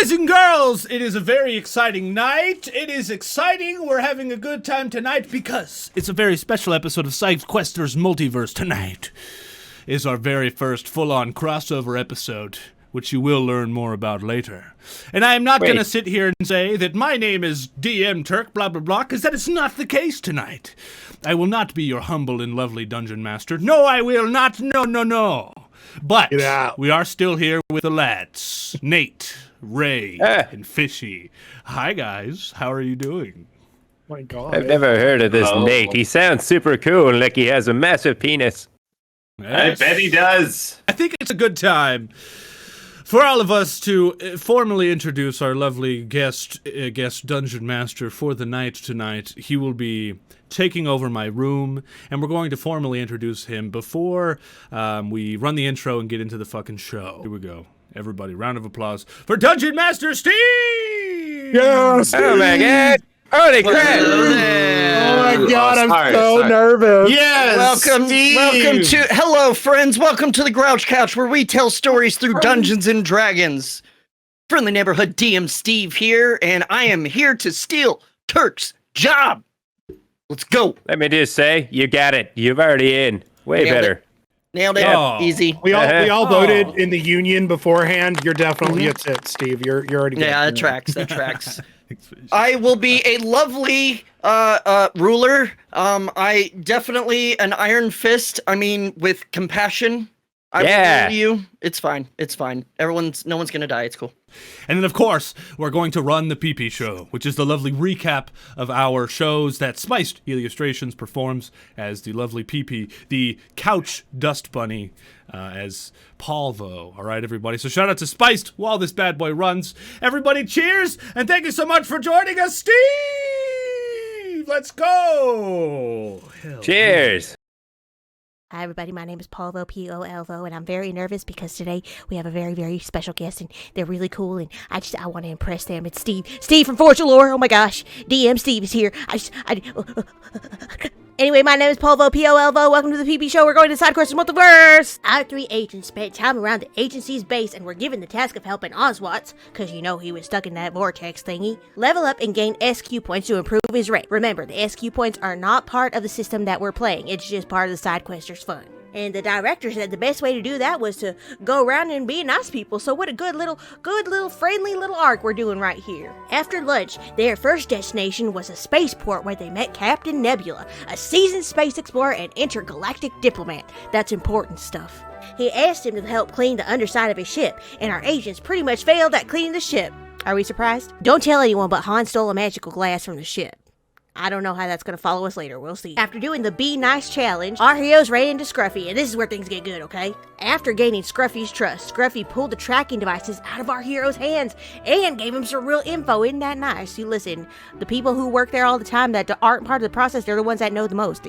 Boys and girls, it is a very exciting night. It is exciting. We're having a good time tonight because it's a very special episode of Sidequesters Multiverse. Tonight is our very first full-on crossover episode, which you will learn more about later. And I am not going to sit here and say that my name is DM Turk, blah, blah, blah, because that is not the case tonight. I will not be your humble and lovely dungeon master. No, I will not. No. But we are still here with the lads, Nate, Ray, and Fishy. Hi, guys. How are you doing? Oh my God. I've never heard of this Nate. He sounds super cool, like he has a massive penis. Yes. I bet he does. I think it's a good time for all of us to formally introduce our lovely guest dungeon master for the night tonight. He will be taking over my room, and we're going to formally introduce him before we run the intro and get into the fucking show. Here we go. Everybody, round of applause for Dungeon Master Steve! Yes! Oh my God! Holy crap! Oh my God, I'm so nervous. Yes! Welcome to, hello friends, welcome to the Grouch Couch, where we tell stories through Dungeons and Dragons. Friendly neighborhood DM Steve here, and I am here to steal Turk's job. Let's go. Let me just say, you got it. You've already in. Way better. Nailed it. Oh. Easy. We all voted in the union beforehand. You're definitely it's it, Steve. You're already good. Yeah, that tracks. I will be a lovely ruler. I definitely an iron fist. I mean, with compassion. I will rule you. It's fine. No one's gonna die. It's cool. And then, of course, we're going to run the PP show, which is the lovely recap of our shows that Spicedeliastrations performs as the lovely PP, the couch dust bunny, as Palvo. All right, everybody. So shout out to Spiced while this bad boy runs. Everybody, cheers, and thank you so much for joining us, Steve. Let's go. Cheers. Hi everybody, my name is Polvo, P-O-L-V-O, and I'm very nervous because today we have a very, very special guest, and they're really cool, and I want to impress them. It's Steve from Forgeoflore. Oh my gosh, DM Steve is here. Anyway, my name is Polvo, P-O-L-V-O. Welcome to the PP show. We're going to Sidequesters Multiverse. Our 3 agents spent time around the agency's base and were given the task of helping Oswatz, because you know he was stuck in that vortex thingy, level up and gain SQ points to improve his rank. Remember, the SQ points are not part of the system that we're playing. It's just part of the Sidequesters fun. And the director said the best way to do that was to go around and be nice people. So what a good little, friendly little arc we're doing right here. After lunch, their first destination was a spaceport where they met Captain Nebula, a seasoned space explorer and intergalactic diplomat. That's important stuff. He asked him to help clean the underside of his ship, and our agents pretty much failed at cleaning the ship. Are we surprised? Don't tell anyone, but Han stole a magical glass from the ship. I don't know how that's going to follow us later. We'll see. After doing the Be Nice challenge, our heroes ran into Scruffy, and this is where things get good, okay? After gaining Scruffy's trust, Scruffy pulled the tracking devices out of our heroes' hands and gave him some real info. Isn't that nice? You listen, the people who work there all the time that aren't part of the process, they're the ones that know the most.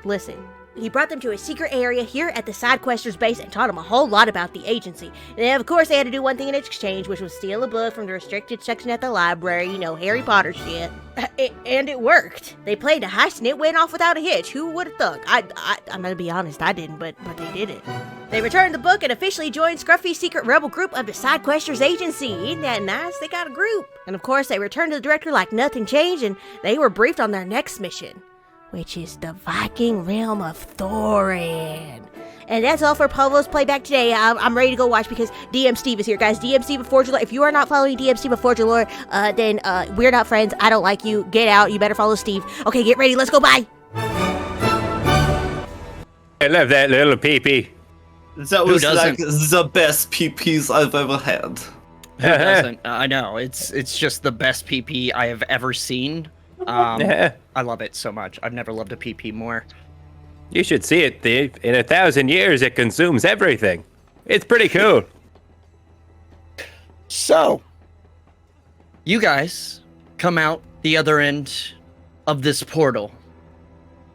Listen. He brought them to a secret area here at the Sidequesters base and taught them a whole lot about the agency. And of course, they had to do one thing in exchange, which was steal a book from the restricted section at the library, you know, Harry Potter shit. And it worked. They played a heist and it went off without a hitch. Who would have thunk? I'm gonna be honest, I didn't, but they did it. They returned the book and officially joined Scruffy's secret rebel group of the Sidequesters agency. Isn't that nice? They got a group. And of course, they returned to the director like nothing changed, and they were briefed on their next mission, which is the Viking realm of Thorin. And that's all for Pablo's playback today. I'm ready to go watch because DM Steve is here, guys. DM Steve of Forgeoflore. If you are not following DM Steve of Forgeoflore, then we're not friends. I don't like you. Get out. You better follow Steve. Okay, get ready. Let's go. Bye. I love that little peepee. That was like the best PPs I've ever had. Who doesn't? I know. It's just the best PP I have ever seen. I love it so much. I've never loved a PP more. You should see it, Steve. In 1,000 years, it consumes everything. It's pretty cool. So, you guys come out the other end of this portal.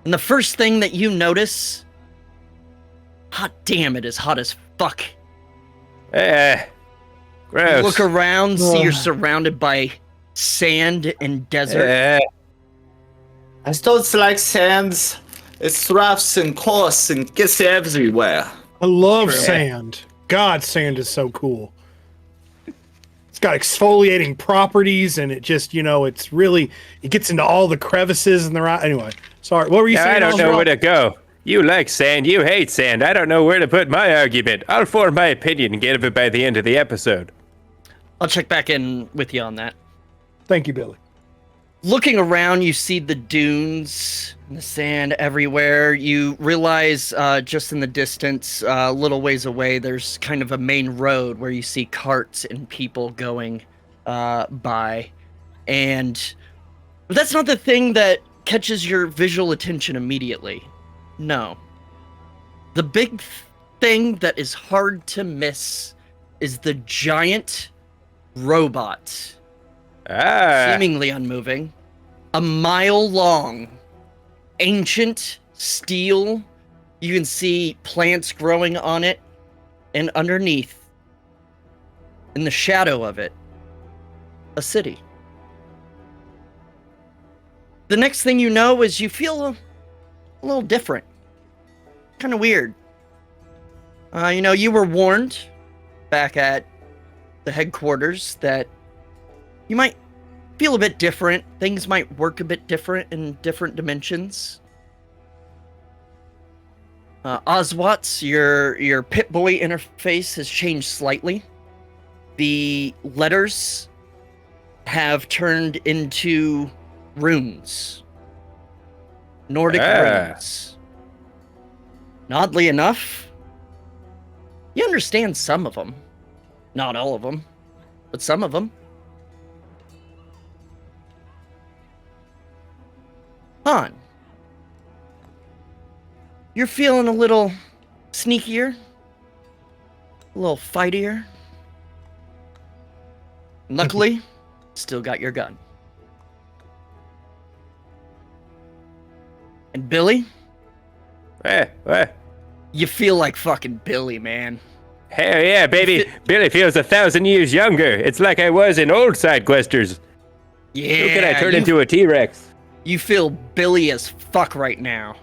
And the first thing that you notice, hot damn, it is hot as fuck. Gross. You look around, see you're surrounded by sand and desert. I don't like sands. It's rough and coarse and gets everywhere. I love sand. God, sand is so cool. got exfoliating properties, and it just, it's really, it gets into all the crevices and the right. Anyway, sorry. What were you saying? I don't know where to go. You like sand, you hate sand. I don't know where to put my argument. I'll form my opinion and give it by the end of the episode. I'll check back in with you on that. Thank you, Billy. Looking around, you see the dunes and the sand everywhere. You realize just in the distance, a little ways away, there's kind of a main road where you see carts and people going by. But that's not the thing that catches your visual attention immediately. No. The big thing that is hard to miss is the giant robot. Seemingly unmoving. A mile long. Ancient steel. You can see plants growing on it. And underneath, in the shadow of it, a city. The next thing you know is you feel a little different. Kind of weird. You were warned back at the headquarters that you might feel a bit different. Things might work a bit different in different dimensions. Oswat's, your Pip-Boy interface has changed slightly. The letters have turned into runes. Nordic runes. And oddly enough, you understand some of them. Not all of them, but some of them. Han, you're feeling a little sneakier, a little fightier. Luckily, still got your gun. And Billy? What? You feel like fucking Billy, man. Hell yeah, baby. Billy feels 1,000 years younger. It's like I was in old Sidequesters. Yeah. Who can I turn into a T-Rex? You feel Billy as fuck right now.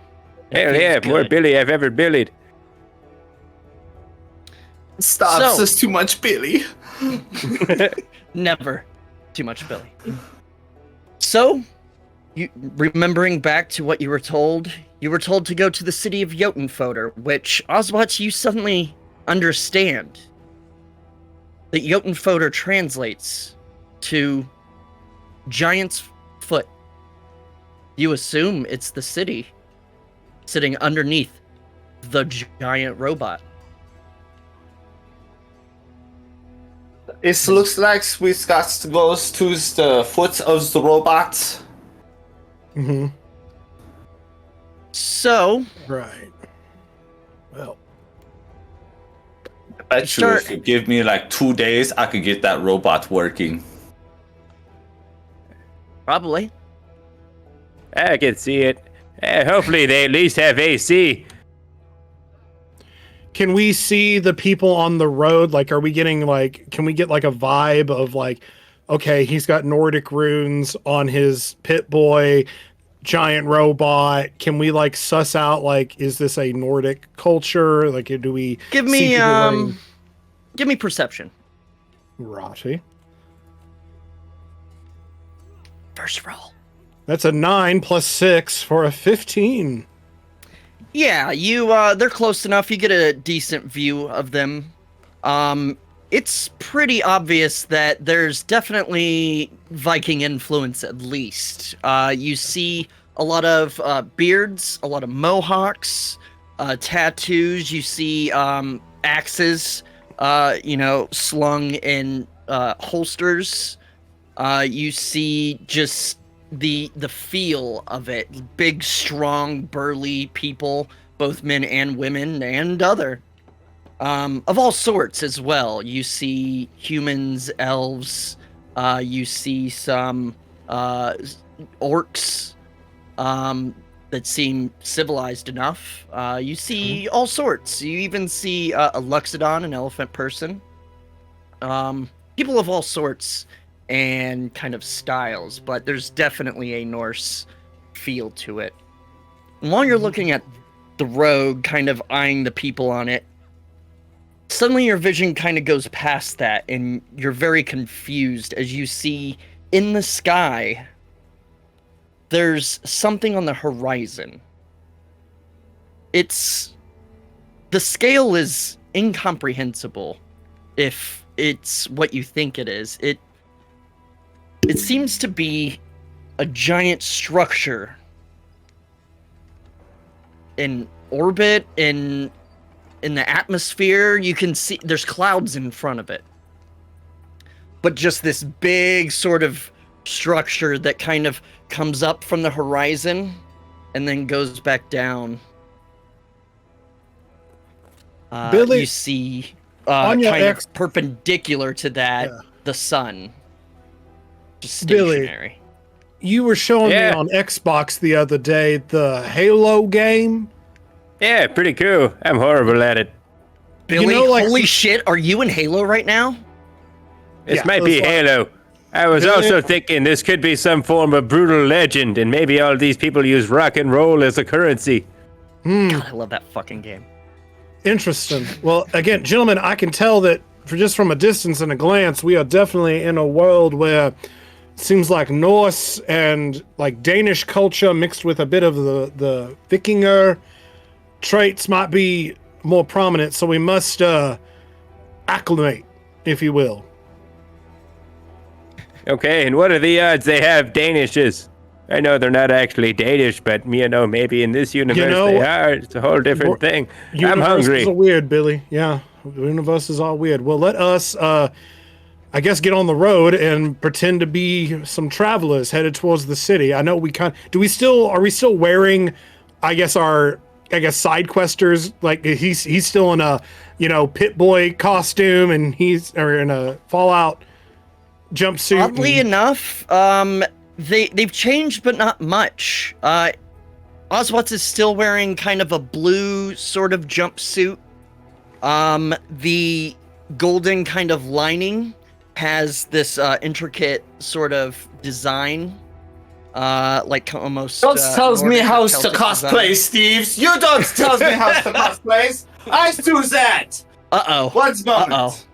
Hell yeah, more Billy I've ever billied. Stop, there's too much Billy. Never too much Billy. So, remembering back to what you were told to go to the city of JotunnFotr, which, Oswald, you suddenly understand that JotunnFotr translates to Giant's Foot. You assume it's the city sitting underneath the giant robot. It looks like we got to go to the foot of the robot. Mm-hmm. So... Right. Well... I bet you if you give me like 2 days, I could get that robot working. Probably. I can see it. Hopefully they at least have AC. Can we see the people on the road? Like, are we getting can we get like a vibe of okay, he's got Nordic runes on his Pip-Boy, giant robot. Can we suss out is this a Nordic culture? Do we give me perception. Righty. First roll. That's a 9 + 6 for a 15. Yeah, they're close enough. You get a decent view of them. It's pretty obvious that there's definitely Viking influence, at least. You see a lot of beards, a lot of mohawks, tattoos. You see axes, slung in holsters. You see just the feel of it. Big, strong, burly people, both men and women, and other. Of all sorts as well. You see humans, elves, you see some orcs that seem civilized enough. You see all sorts. You even see a Luxodon, an elephant person. People of all sorts and kind of styles, but there's definitely a Norse feel to it. And while you're looking at the road, kind of eyeing the people on it, suddenly your vision kind of goes past that, and you're very confused as you see in the sky, there's something on the horizon. The scale is incomprehensible if it's what you think it is. It seems to be a giant structure in orbit, in the atmosphere. You can see there's clouds in front of it, but just this big sort of structure that kind of comes up from the horizon and then goes back down. Billy, you see on your kind of perpendicular to that, the sun. Just stationary. Billy, you were showing me on Xbox the other day the Halo game. Yeah, pretty cool. I'm horrible at it. Billy, holy shit, are you in Halo right now? This might be Halo. I was also thinking this could be some form of brutal legend, and maybe all these people use rock and roll as a currency. God, I love that fucking game. Interesting. Well, again, gentlemen, I can tell that just from a distance and a glance, we are definitely in a world where it seems like Norse and like Danish culture mixed with a bit of the Vikinger traits might be more prominent. So we must acclimate, if you will. Okay, and what are the odds they have Danishes? I know they're not actually Danish, but maybe in this universe they are. It's a whole different thing. I'm hungry. Universes are weird, Billy. Yeah, universes are weird. Well, let us, I guess, get on the road and pretend to be some travelers headed towards the city. I know we are we still wearing, Sidequesters? Like he's still in a, Pit Boy costume, and he's in a Fallout jumpsuit. Oddly enough, they've changed, but not much. Oswatz is still wearing kind of a blue sort of jumpsuit. The golden kind of lining has this intricate sort of design. Like almost. Don't tell me how to cosplay, Steves. You don't tell me how to cosplay. I do that. What's moment?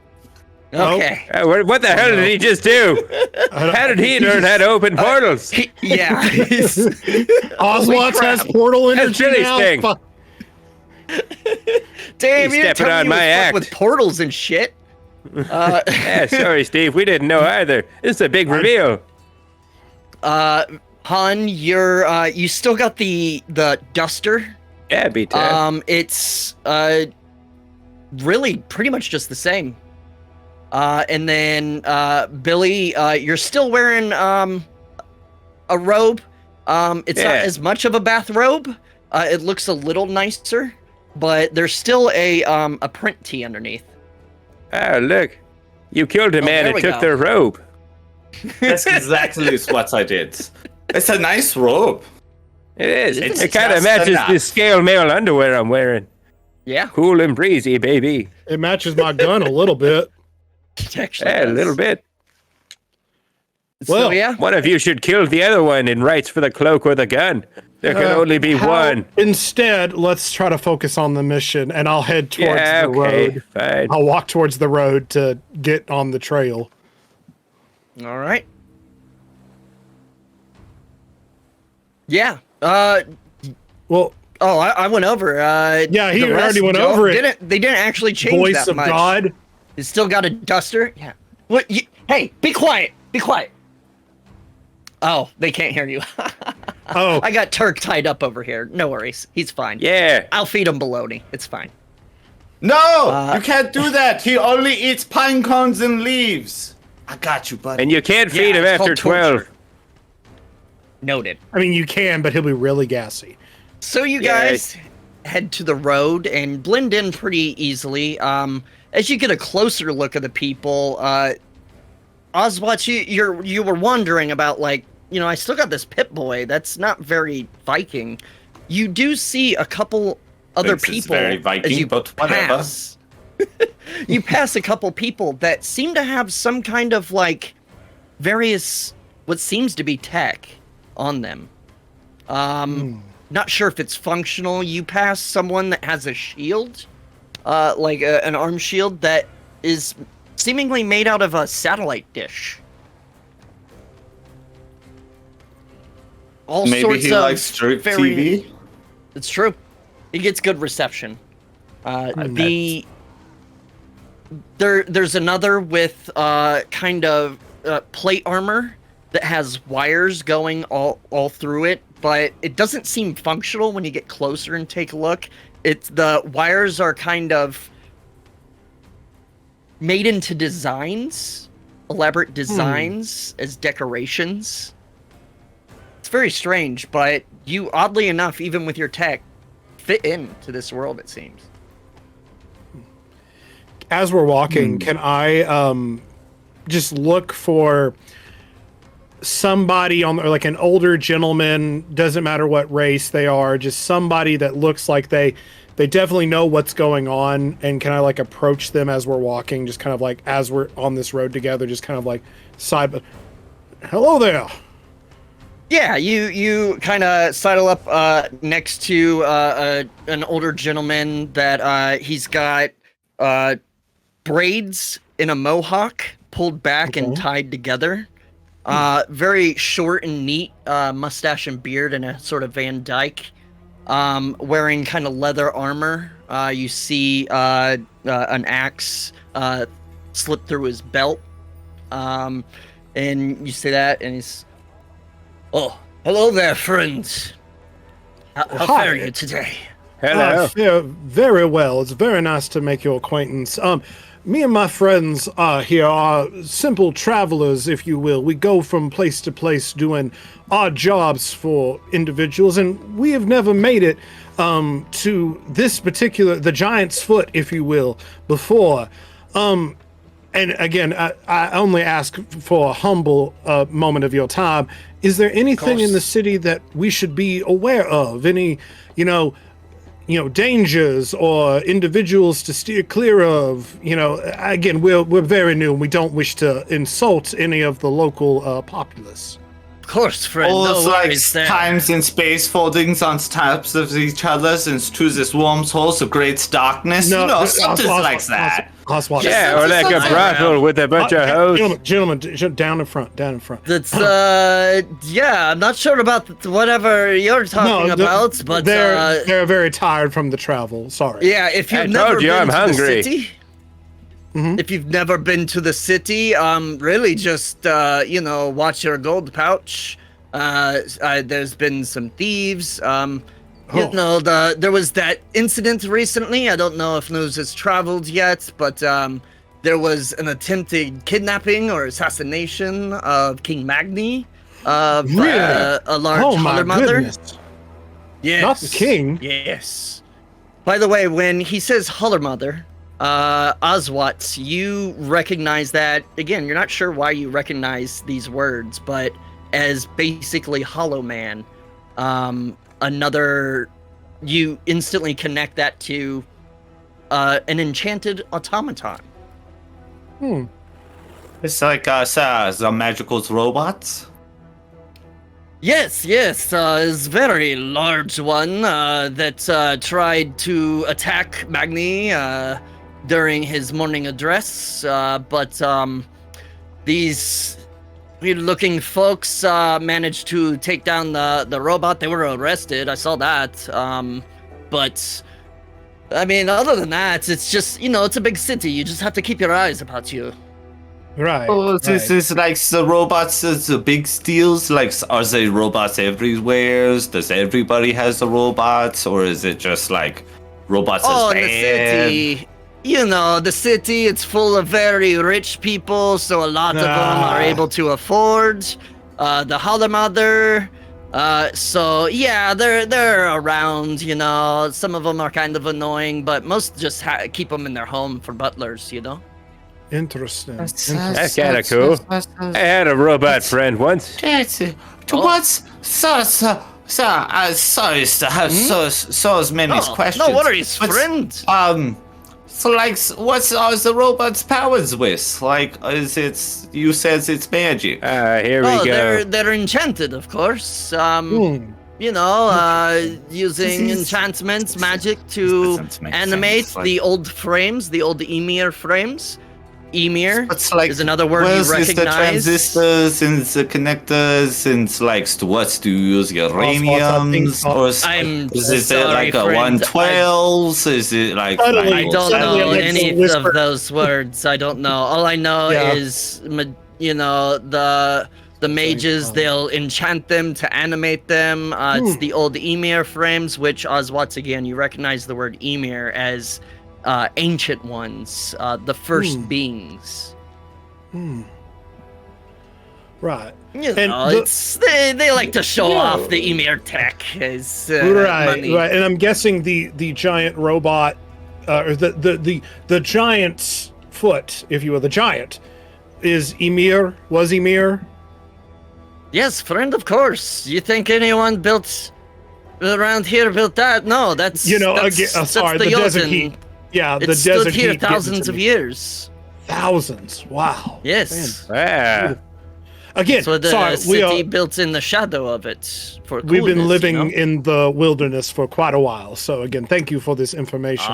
Okay. What the hell did he just do? How did he learn how to open portals? Oswatz has portal energy now. Thing. Damn, He's you're stepping on my act with portals and shit. Yeah, sorry, Steve. We didn't know either. This is a big reveal. Han, you still got the duster. Yeah, B10. It's really pretty much just the same. And then Billy, you're still wearing a robe. It's not as much of a bathrobe. It looks a little nicer, but there's still a print tee underneath. Oh, look. You killed a man and took their robe. That's exactly what I did. It's a nice robe. It is. It kind of matches the scale mail underwear I'm wearing. Yeah. Cool and breezy, baby. It matches my gun a little bit. A little bit. Well, yeah. One of you should kill the other one in rights for the cloak or the gun. There can only be one. Instead, let's try to focus on the mission, and I'll head towards the road. Fine. I'll walk towards the road to get on the trail. All right. Yeah. Well. Oh, I went over. Yeah, he already went over it. They didn't actually change Voice that of much. God. It's still got a duster. Yeah. What? Hey, be quiet. Be quiet. Oh, they can't hear you. Oh. I got Turk tied up over here. No worries. He's fine. Yeah. I'll feed him bologna. It's fine. No! You can't do that! He only eats pine cones and leaves! I got you, buddy. And you can't feed him after 12. Noted. I mean, you can, but he'll be really gassy. So you guys head to the road and blend in pretty easily. As you get a closer look at the people, Oswatz, you were wondering about, like, I still got this Pit Boy. That's not very Viking. You do see a couple other people very Viking, as you but whatever. pass. You pass a couple people that seem to have some kind of, like, various, what seems to be tech on them. Not sure if it's functional. You pass someone that has a shield. like an arm shield that is seemingly made out of a satellite dish. All Maybe sorts he of likes strip TV. It's true. He gets good reception. There's another with kind of plate armor that has wires going all through it, but it doesn't seem functional when you get closer and take a look. The wires are kind of made into designs, elaborate designs as decorations. It's very strange, but you, oddly enough, even with your tech, fit into this world, it seems. As we're walking, can I just look for somebody or like an older gentleman, doesn't matter what race they are, just somebody that looks like they definitely know what's going on, and can I like approach them as we're walking, just kind of like as we're on this road together, just kind of like hello there. Yeah, you kind of sidle up next to an older gentleman that he's got braids in a mohawk pulled back and tied together. Very short and neat mustache and beard and a sort of Van Dyke. Wearing kind of leather armor. You see an axe slip through his belt. And you say that, and he's... Oh, hello there, friends. How fare you today? Hello. I fare very well. It's very nice to make your acquaintance. Me and my friends here are simple travelers, if you will. We go from place to place doing odd jobs for individuals, and we have never made it to this particular, the Giant's Foot, if you will, before. And again, I only ask for a humble moment of your time. Is there anything in the city that we should be aware of? Any, dangers or individuals to steer clear of? Again, we're very new and we don't wish to insult any of the local populace. Of course, friend. All No like worries there. times and space foldings on tops of each other into this wormhole of great darkness. Something like that. Oswald. Yeah, or like a brothel with a bunch of hoes. Gentlemen, down in front. That's yeah, I'm not sure about whatever you're talking about, but they're very tired from the travel. Sorry. Yeah, if you've I never told you been I'm to hungry. the city, if you've never been to the city, really just watch your gold pouch. There's been some thieves. There was that incident recently. I don't know if news has traveled yet, but there was an attempted kidnapping or assassination of King Magni, of a large Holler Mother. Goodness. Yes. Not the king. Yes. By the way, when he says Holler Mother, Oswat, you recognize that. Again, you're not sure why you recognize these words, but as basically Hollow Man. You instantly connect that to an enchanted automaton. It's like the magical robots. Yes, it's a very large one that tried to attack Magni during his morning address, but these weird-looking folks managed to take down the robot. They were arrested. I saw that. But I mean, other than that, it's just it's a big city. You just have to keep your eyes about you. Right. Oh, this is like the robots, the big steals. Like, are there robots everywhere? Does everybody has the robots, or is it just like robots? Oh, as the city. The city, it's full of very rich people, so a lot of them are able to afford the Holler Mother. So yeah, they're around, Some of them are kind of annoying, but most just keep them in their home for butlers, Interesting. That's kind of cool. I had a robot friend once. Sorry to have so many questions. No worries, friend. So like, what's the robot's powers with? Like, you said it's magic. Here we go. They're enchanted, of course. using enchantments, magic to animate the old frames, the old Emir frames. Emir is another word you recognize. The transistors and the connectors and what do you use? Uraniums? Or is it like a 112? Is it like... I don't know any of those words. I don't know. All I know is, the mages, they'll enchant them to animate them. It's the old Emir frames, which, once again, you recognize the word Emir as ancient ones, the first beings. Right. They like to show off the Emir tech as money. Right. And I'm guessing the giant robot, or the giant's foot, if you will, the giant, was Emir? Yes, friend, of course. You think anyone built around here built that? No, that's the desert heat. Yeah, the desert heat. Stood here heat thousands of years. Thousands. Wow. Yes. Again, so the city built in the shadow of it for coolness, we've been living in the wilderness for quite a while. So again, thank you for this information.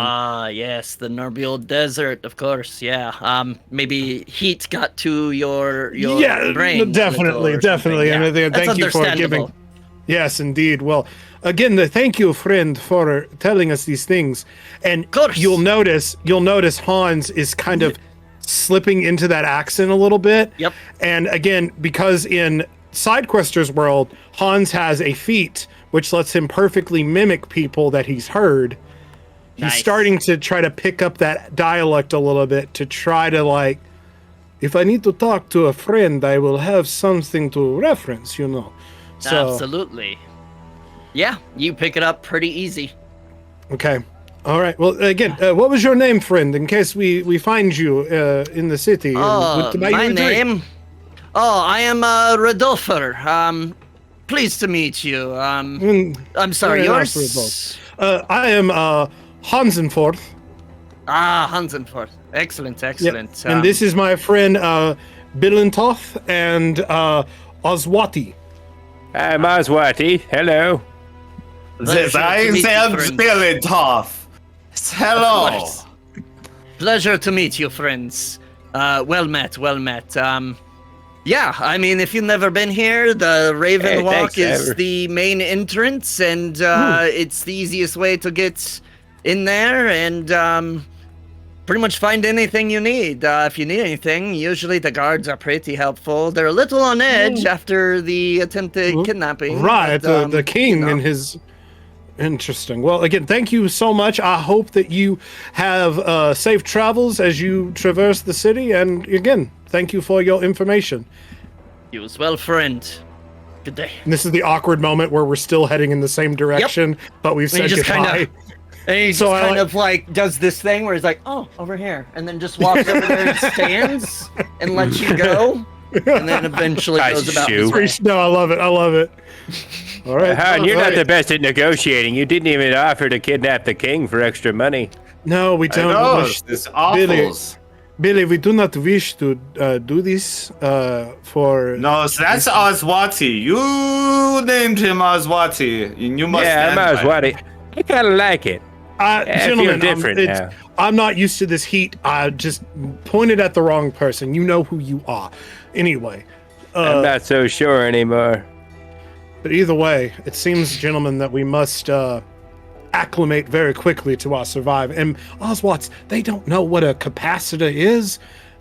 Yes, the Nerbial Desert, of course. Yeah. Maybe heat got to your brain. Definitely. Yeah. And thank you for giving. Yes, indeed. Well, again, thank you, friend, for telling us these things. And you'll notice Hans is kind of slipping into that accent a little bit. Yep. And again, because in Sidequesters world, Hans has a feat which lets him perfectly mimic people that he's heard. He's starting to try to pick up that dialect a little bit to try to if I need to talk to a friend, I will have something to reference, So, absolutely. Yeah, you pick it up pretty easy. Okay. All right. Well, again, what was your name, friend, in case we find you in the city? My name? I am Rodolfer. Pleased to meet you. I'm sorry, yours? I am Hansenforth. Hansenforth. Excellent. Yep. And this is my friend Bilintoth and Oswati. I'm Oswati. Hello. I am Bilintoth. Hello. Pleasure to meet you, friends. Well met. Yeah, I mean, if you've never been here, the Raven Walk is the main entrance, and it's the easiest way to get in there and pretty much find anything you need. If you need anything, usually the guards are pretty helpful. They're a little on edge after the attempted kidnapping. Right, but, the king and his... Interesting. Well, again, thank you so much. I hope that you have safe travels as you traverse the city. And again, thank you for your information. You as well, friend. Good day. And this is the awkward moment where we're still heading in the same direction, but we've said goodbye. And he just kind of does this thing where he's like, oh, over here. And then just walks over there and stands and lets you go. And then eventually goes about his way. No, I love it. All right. Han, you're not the best at negotiating. You didn't even offer to kidnap the king for extra money. No, we don't. This awfuls. Billy, we do not wish to do this for... No, so that's Oswati. You named him Oswati. You must I'm Oswati. I kind of like it. Gentlemen, I'm not used to this heat. I just pointed at the wrong person. You know who you are. Anyway. I'm not so sure anymore. But either way, it seems, gentlemen, that we must acclimate very quickly to our survival. And Oswats, they don't know what a capacitor is.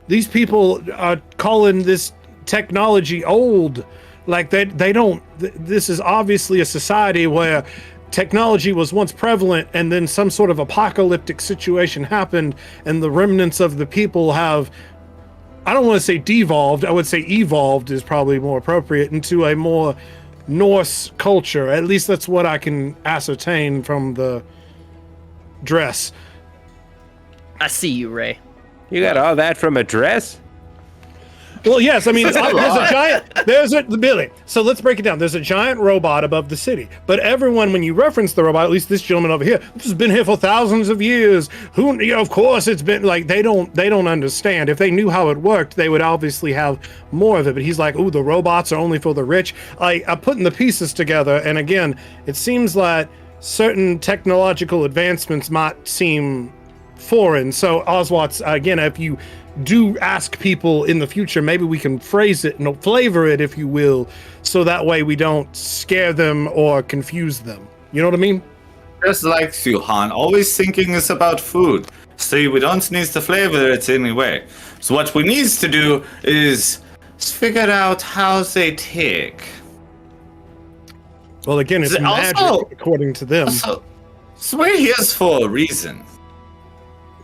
These people are calling this technology old. Like they don't. This is obviously a society where technology was once prevalent, and then some sort of apocalyptic situation happened, and the remnants of the people have, I don't want to say devolved, I would say evolved is probably more appropriate, into a more Norse culture. At least that's what I can ascertain from the dress. I see you, Ray. You got all that from a dress? Well, yes, I mean, Billy. So let's break it down. There's a giant robot above the city, but everyone, when you reference the robot, at least this gentleman over here, this has been here for thousands of years. Of course, it's been like they don't understand. If they knew how it worked, they would obviously have more of it. But he's like, "Ooh, the robots are only for the rich." I'm putting the pieces together, and again, it seems like certain technological advancements might seem foreign. So Oswat's, again, if you do ask people in the future, maybe we can phrase it and flavor it, if you will, so that way we don't scare them or confuse them. You know what I mean? Just like you, Han, always thinking is about food. See, we don't need to flavor it anyway. So what we need to do is figure out how they tick. Well, again, it's magic, according to them. So we're here for a reason.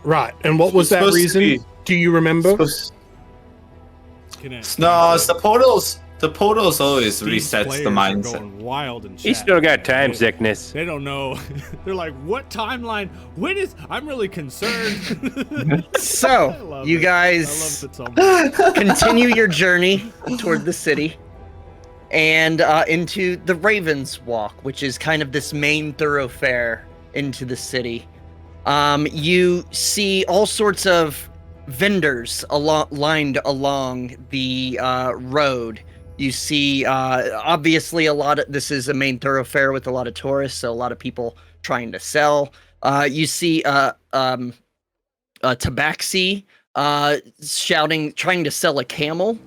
Right, and what was that reason? Do you remember? No, it's the portals. The portals always resets the mindset. Going wild and He still got time sickness. They don't know. They're like, what timeline? When is? I'm really concerned. So, you guys continue your journey toward the city and into the Raven's Walk, which is kind of this main thoroughfare into the city. You see all sorts of vendors lined along the road. You see, obviously, this is a main thoroughfare with a lot of tourists, so a lot of people trying to sell. You see Tabaxi shouting, trying to sell a camel.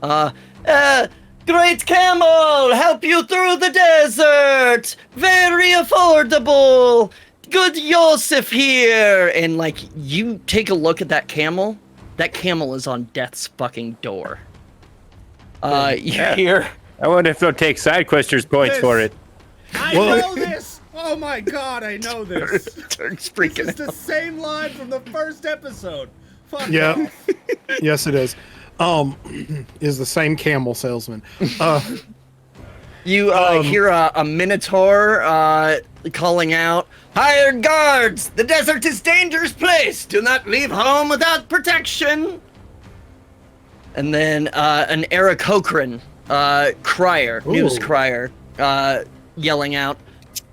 Great camel, help you through the desert. Very affordable. Good Yosef here. And like, you take a look at that camel. That camel is on death's fucking door. You hear? I wonder if they'll take Sidequesters points for it. I know this. Oh my god, I know this. Turk's freaking It's the same line from the first episode. Fuck Yeah. off. Yes, it is. Is the same camel salesman. You hear a minotaur calling out, "Hired guards! The desert is a dangerous place! Do not leave home without protection!" And then an Eric Hochran, news crier, yelling out,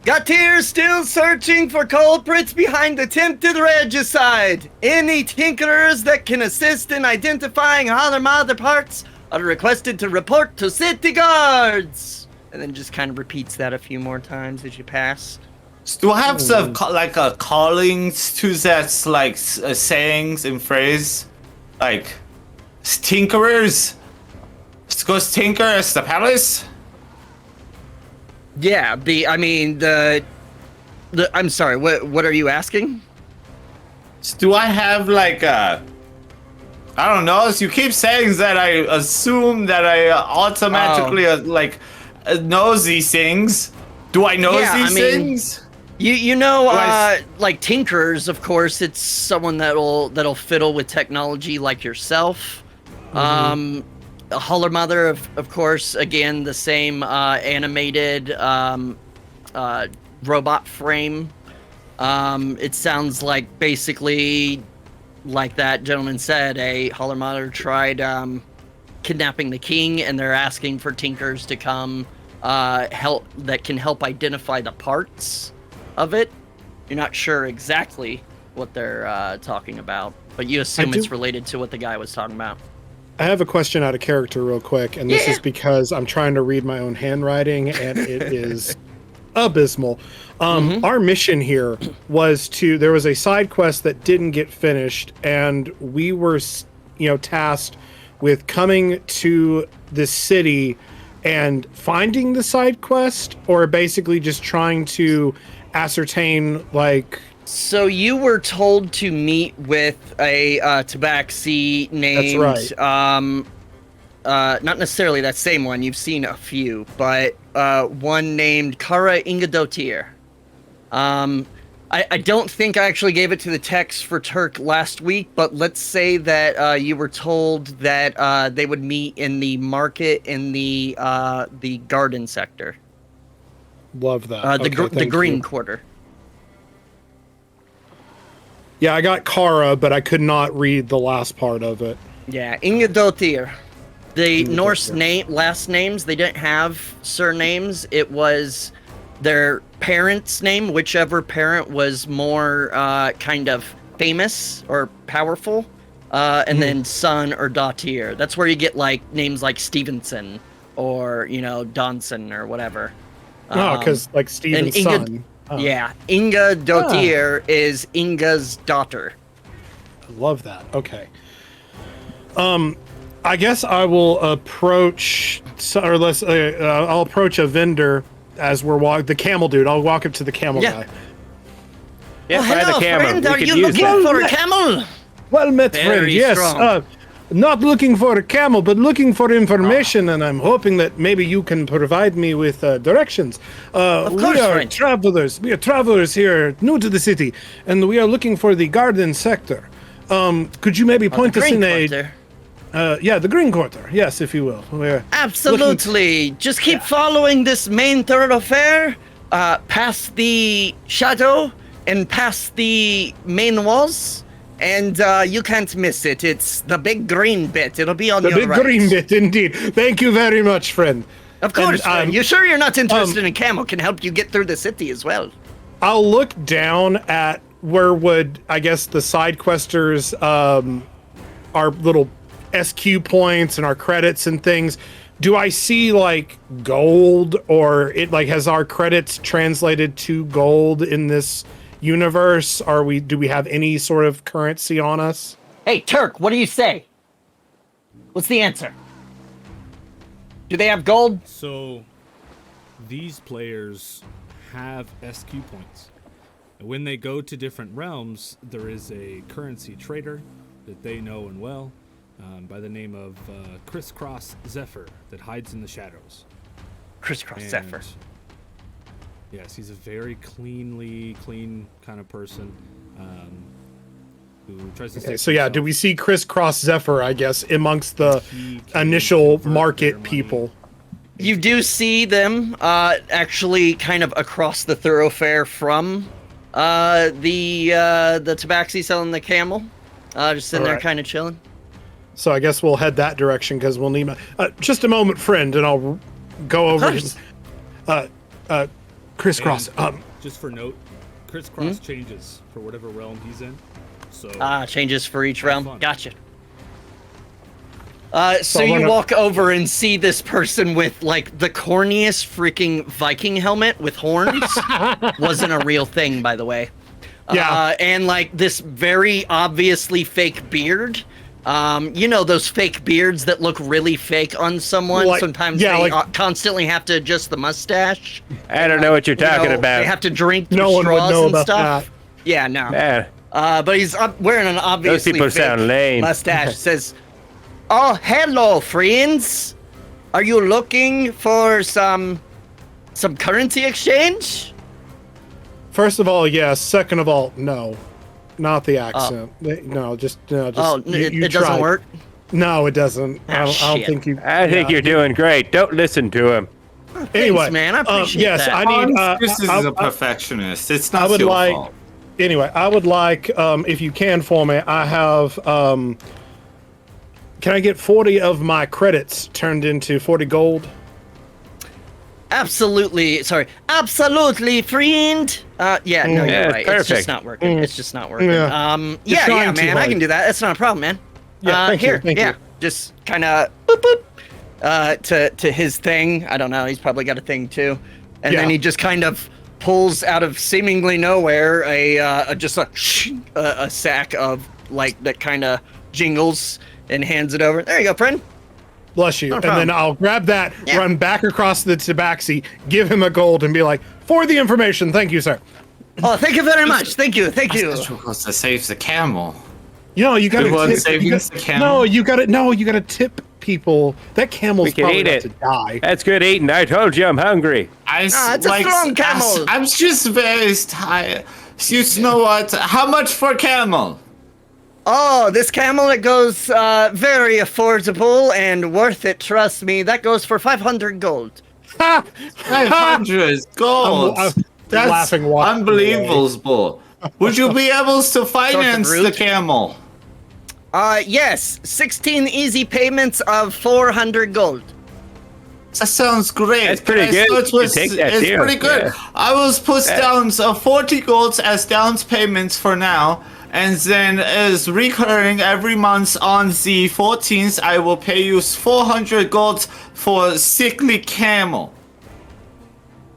"Gatir still searching for culprits behind attempted regicide. Any tinkerers that can assist in identifying Mother parts are requested to report to city guards." And then just kind of repeats that a few more times as you pass. Do I have some callings to that, like sayings and phrase, like tinkerers? Let's go tinker at the palace. Yeah, I'm sorry, what are you asking? Do I have like I don't know. You keep saying that, I assume that I automatically know these things. Do I know these things? You know, like tinkerers, of course, it's someone that'll fiddle with technology like yourself. A Holler Mother, of course, again, the same animated robot frame. It sounds like basically, like that gentleman said, a Holler Mother tried kidnapping the king, and they're asking for tinkers to come help that can help identify the parts of it. You're not sure exactly what they're talking about, but you assume it's related to what the guy was talking about. I have a question out of character real quick, and this is because I'm trying to read my own handwriting, and it is abysmal. Our mission here was there was a side quest that didn't get finished, and we were, tasked with coming to the city and finding the side quest, or basically just trying to ascertain, like... So you were told to meet with a Tabaxi named... That's right. Not necessarily that same one, you've seen a few, but one named Kara Ingadotir. I don't think I actually gave it to the text for Turk last week, but let's say that you were told that they would meet in the market in the garden sector. Love that. The green quarter. Yeah, I got Kara, but I could not read the last part of it. Yeah, Ingadotir. The Norse last names, they didn't have surnames. It was their parents' name, whichever parent was more kind of famous or powerful, and then son or daughter. That's where you get like names like Stevenson or Donson or whatever. Because like Steven's son. Yeah, Inga daughter is Inga's daughter. I love that. Okay. I guess I will approach, I'll approach a vendor as we're walking. The camel dude. I'll walk up to the camel guy. Yeah, hello, the camel. friend. Are you looking for a camel? Well met, friend. Very Yes. strong. Not looking for a camel, but looking for information, and I'm hoping that maybe you can provide me with directions. Of course, we are friend. travelers. We are travelers here, new to the city, and we are looking for the garden sector. Could you maybe point us in the Green Quarter? Yes, if you will. We're Absolutely. Just keep following this main thoroughfare, past the shadow and past the main walls, and you can't miss it. It's the big green bit. It'll be on your right. The big green bit, indeed. Thank you very much, friend. Of course, friend. You sure you're not interested in camel? Can help you get through the city as well. I'll look down at where would, I guess, the Sidequesters, our little SQ points and our credits and things. Do I see like gold, or it like has our credits translated to gold in this universe? Do we have any sort of currency on us? Hey, Turk, what do you say? What's the answer? Do they have gold? So, these players have SQ points. And when they go to different realms, there is a currency trader that they know and well, by the name of Crisscross Zephyr, that hides in the shadows. Crisscross Zephyr. Yes, he's a very clean kind of person who tries to stay. So yeah, do we see Crisscross Zephyr, I guess, amongst the initial market people? You do see them actually kind of across the thoroughfare from the tabaxi selling the camel. Just sitting there kind of chilling. So I guess we'll head that direction because we'll need just a moment, friend, and I'll go over to Crisscross. Just for note, Crisscross changes for whatever realm he's in. So changes for each realm. fun. Gotcha. So you walk over and see this person with like the corniest freaking Viking helmet with horns. Wasn't a real thing, by the way. Yeah. And like this very obviously fake beard. Those fake beards that look really fake on someone. Like, sometimes they constantly have to adjust the mustache. I don't know what you're talking about. They have to drink through No one would straws know and about stuff. that. Yeah, no. Yeah. But he's wearing an obviously Those people fake sound lame. mustache. It says, "Oh, hello, friends. Are you looking for some currency exchange?" First of all, yes. Second of all, no. Not the accent. No, just Oh, you it doesn't tried. work? No, it doesn't. I don't shit. think you. I think you're doing great. Don't listen to him. Anyway, Thanks, man. I appreciate yes, that. I need. This is a perfectionist. It's not I would your like. fault. Anyway, I would like, if you can for me, I have. Can I get 40 of my credits turned into 40 gold? Absolutely, friend. No, you're right. Perfect. It's just not working. It's just not working. Yeah. Yeah, trying too man. I hard. can do that. That's not a problem, man. Yeah, thank you, thank you. Just kind of boop boop to his thing. I don't know. He's probably got a thing too. And then he just kind of pulls out of seemingly nowhere a sack of like that kind of jingles and hands it over. There you go, friend. Bless you. No And problem. then I'll grab that, Yeah. run back across the tabaxi, give him a gold, and be like, for the information, thank you, sir. Oh, thank you very much. Thank you. That's supposed to save the camel. You know, you gotta Good one, tip, saving you the gotta, camel. you gotta tip people. That camel's We can probably eat about it. to die. That's good eating. I told you I'm hungry. it's a strong camel. I'm just very tired. You know what? How much for camel? Oh, this camel, it goes very affordable and worth it, trust me. That goes for 500 gold. 500 gold. I'm That's laughing watching unbelievable. Would you be able to finance rude. the camel? Yes, 16 easy payments of 400 gold. That sounds great. That's pretty good. It's pretty good. Yeah. I will put down 40 golds as down payments for now, and then as recurring every month on the 14th, I will pay you 400 golds for sickly camel.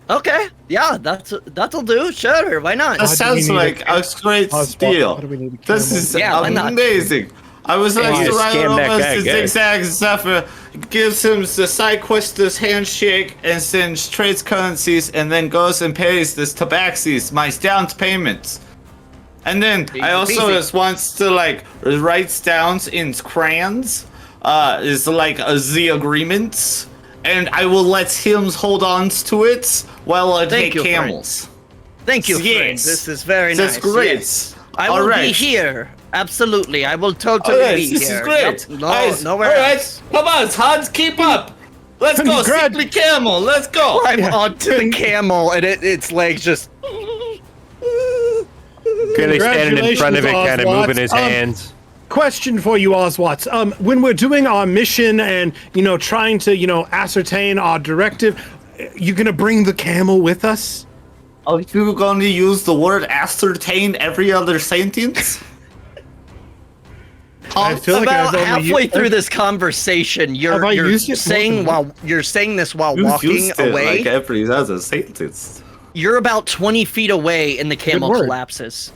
Okay, yeah, that'll do. Sure, why not? That sounds like a great deal. This is amazing. I was like to ride over the zigzag Zephyr, gives him the Sidequesters handshake, and then trades currencies, and then goes and pays this tabaxis, my down payments. And then I also just wants to like write down in crayons, is like the agreements, and I will let him hold on to it while I take camels. Thank you, friend. This is very nice. That's great. Yes. I will be here. Absolutely, I will totally be here. This is great. Yep. No, nowhere else. Come on, Hans, keep up. Let's go, sickly camel. Let's go. I'm onto the camel, and its legs just. Clearly standing in front of it, kind of moving his hands. Question for you, Oswatz. When we're doing our mission and, trying to, ascertain our directive, you gonna bring the camel with us? Are you going to use the word ascertain every other sentence? I feel like about halfway through this conversation, you're saying this while walking away. Like every other sentence. You're about 20 feet away, and the camel collapses.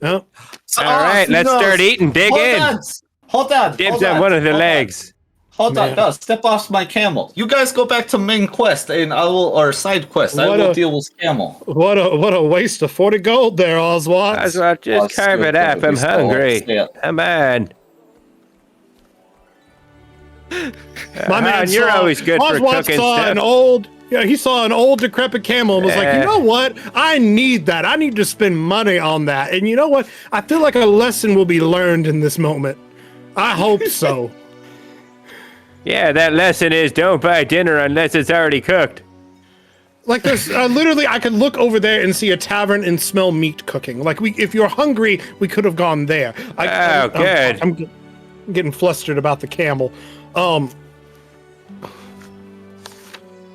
Oh. All right, let's start eating. Dig in. Hold on. Dibs on one of the legs. Hold on, no, step off my camel. You guys go back to main quest, and side quest. I will deal with camel. What a waste of 40 gold there, Oswald. Oswald, just carve it up. I'm hungry. Come on. My man, you're always good for cooking stuff. He saw an old decrepit camel and was like, you know what? I need that. I need to spend money on that. And you know what? I feel like a lesson will be learned in this moment. I hope so. Yeah, that lesson is don't buy dinner unless it's already cooked. Like there's literally, I could look over there and see a tavern and smell meat cooking. Like if you're hungry, we could have gone there. Good. I'm getting flustered about the camel.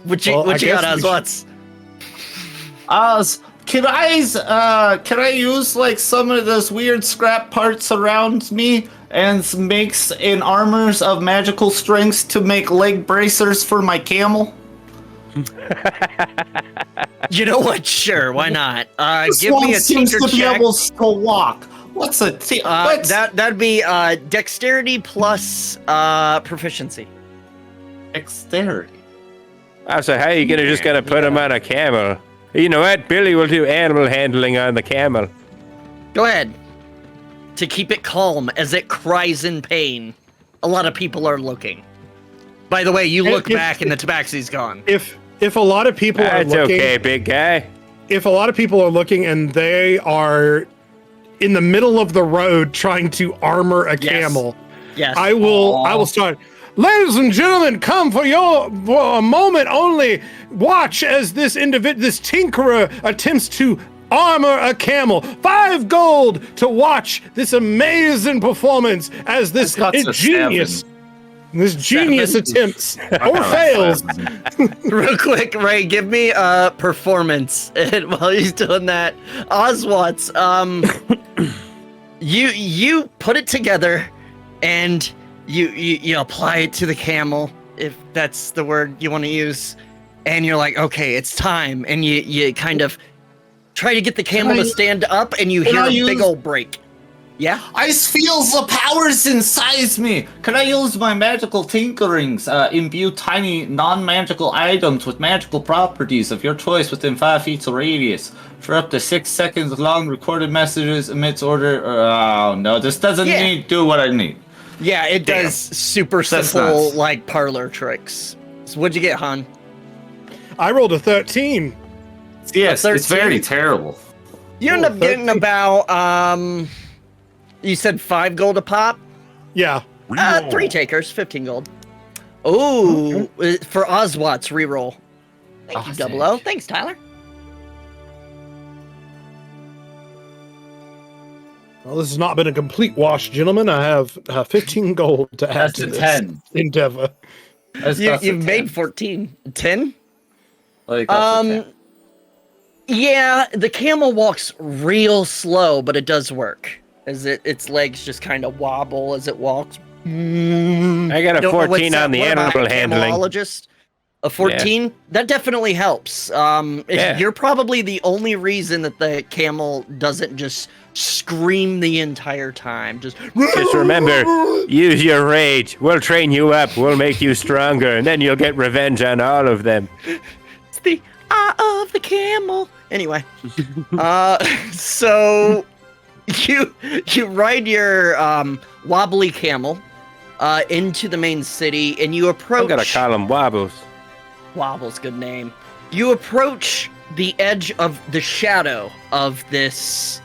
What you got, Oswatz? Can I use like some of those weird scrap parts around me and makes in armors of magical strengths to make leg bracers for my camel? You know what? Sure, why not? Give me a seems tinker to be check. able to walk. What's a that'd be dexterity plus proficiency. Dexterity. So how are you gonna put him on a camel? You know what? Billy will do animal handling on the camel. Go ahead. To keep it calm as it cries in pain. A lot of people are looking. By the way, you look back and the tabaxi's gone. If a lot of people are looking... That's okay, big guy. If a lot of people are looking and they are in the middle of the road trying to armor a camel, yes. I will start... Ladies and gentlemen, come for a moment only. Watch as this tinkerer attempts to armor a camel. 5 gold to watch this amazing performance as this genius attempts or fails. Real quick, Ray, give me a performance. And while he's doing that, Oswatz, you put it together and you apply it to the camel, if that's the word you want to use, and you're like, okay, it's time, and you kind of try to get the camel to stand up, and you hear a big old break. Yeah? I feel the powers inside me. Can I use my magical tinkerings, imbue tiny non-magical items with magical properties of your choice within 5 feet of radius? For up to 6 seconds long recorded messages emits order. Oh no, this doesn't do what I need. Yeah, it does super simple, like, parlor tricks. So what'd you get, Han? I rolled a 13. Yes, it's very terrible. You end up getting about, you said 5 gold a pop? Yeah. 3 takers, 15 gold. Oh, for Oswat's reroll. Thank you, Double O. Thanks, Tyler. Well, this has not been a complete wash, gentlemen. I have 15 gold to add to That's a this 10. endeavor. You've made 14. 10? Like, that's a 10. Yeah, the camel walks real slow, but it does work. As its legs just kind of wobble as it walks. I got a 14 on the animal handling. A 14? Yeah. That definitely helps. You're probably the only reason that the camel doesn't just scream the entire time. Just remember, use your rage. We'll train you up. We'll make you stronger, and then you'll get revenge on all of them. It's the eye of the camel. Anyway, so you ride your wobbly camel into the main city, and you approach. I'm gonna call him Wobbles. Wobble's good name. You approach the edge of the shadow of this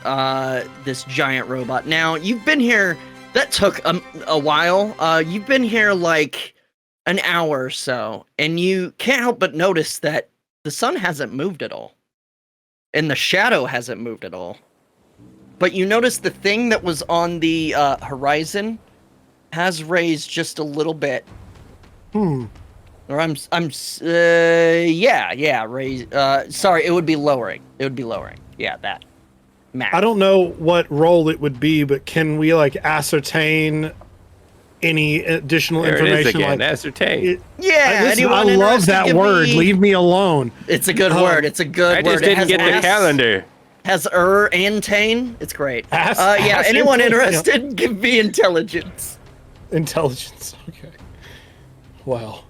this giant robot. Now, you've been here. That took a while. You've been here like an hour or so, and you can't help but notice that the sun hasn't moved at all, and the shadow hasn't moved at all. But you notice the thing that was on the horizon has raised just a little bit. Or raise. Sorry, it would be lowering. It would be lowering. Yeah, that. Max. I don't know what role it would be, but can we like ascertain any additional information? It is again, like ascertain. I love that word. Leave me alone. It's a good word. It's a good word. I just didn't get the calendar. Has and tane. It's great. Anyone interested? Give me intelligence. Intelligence. Okay. Wow.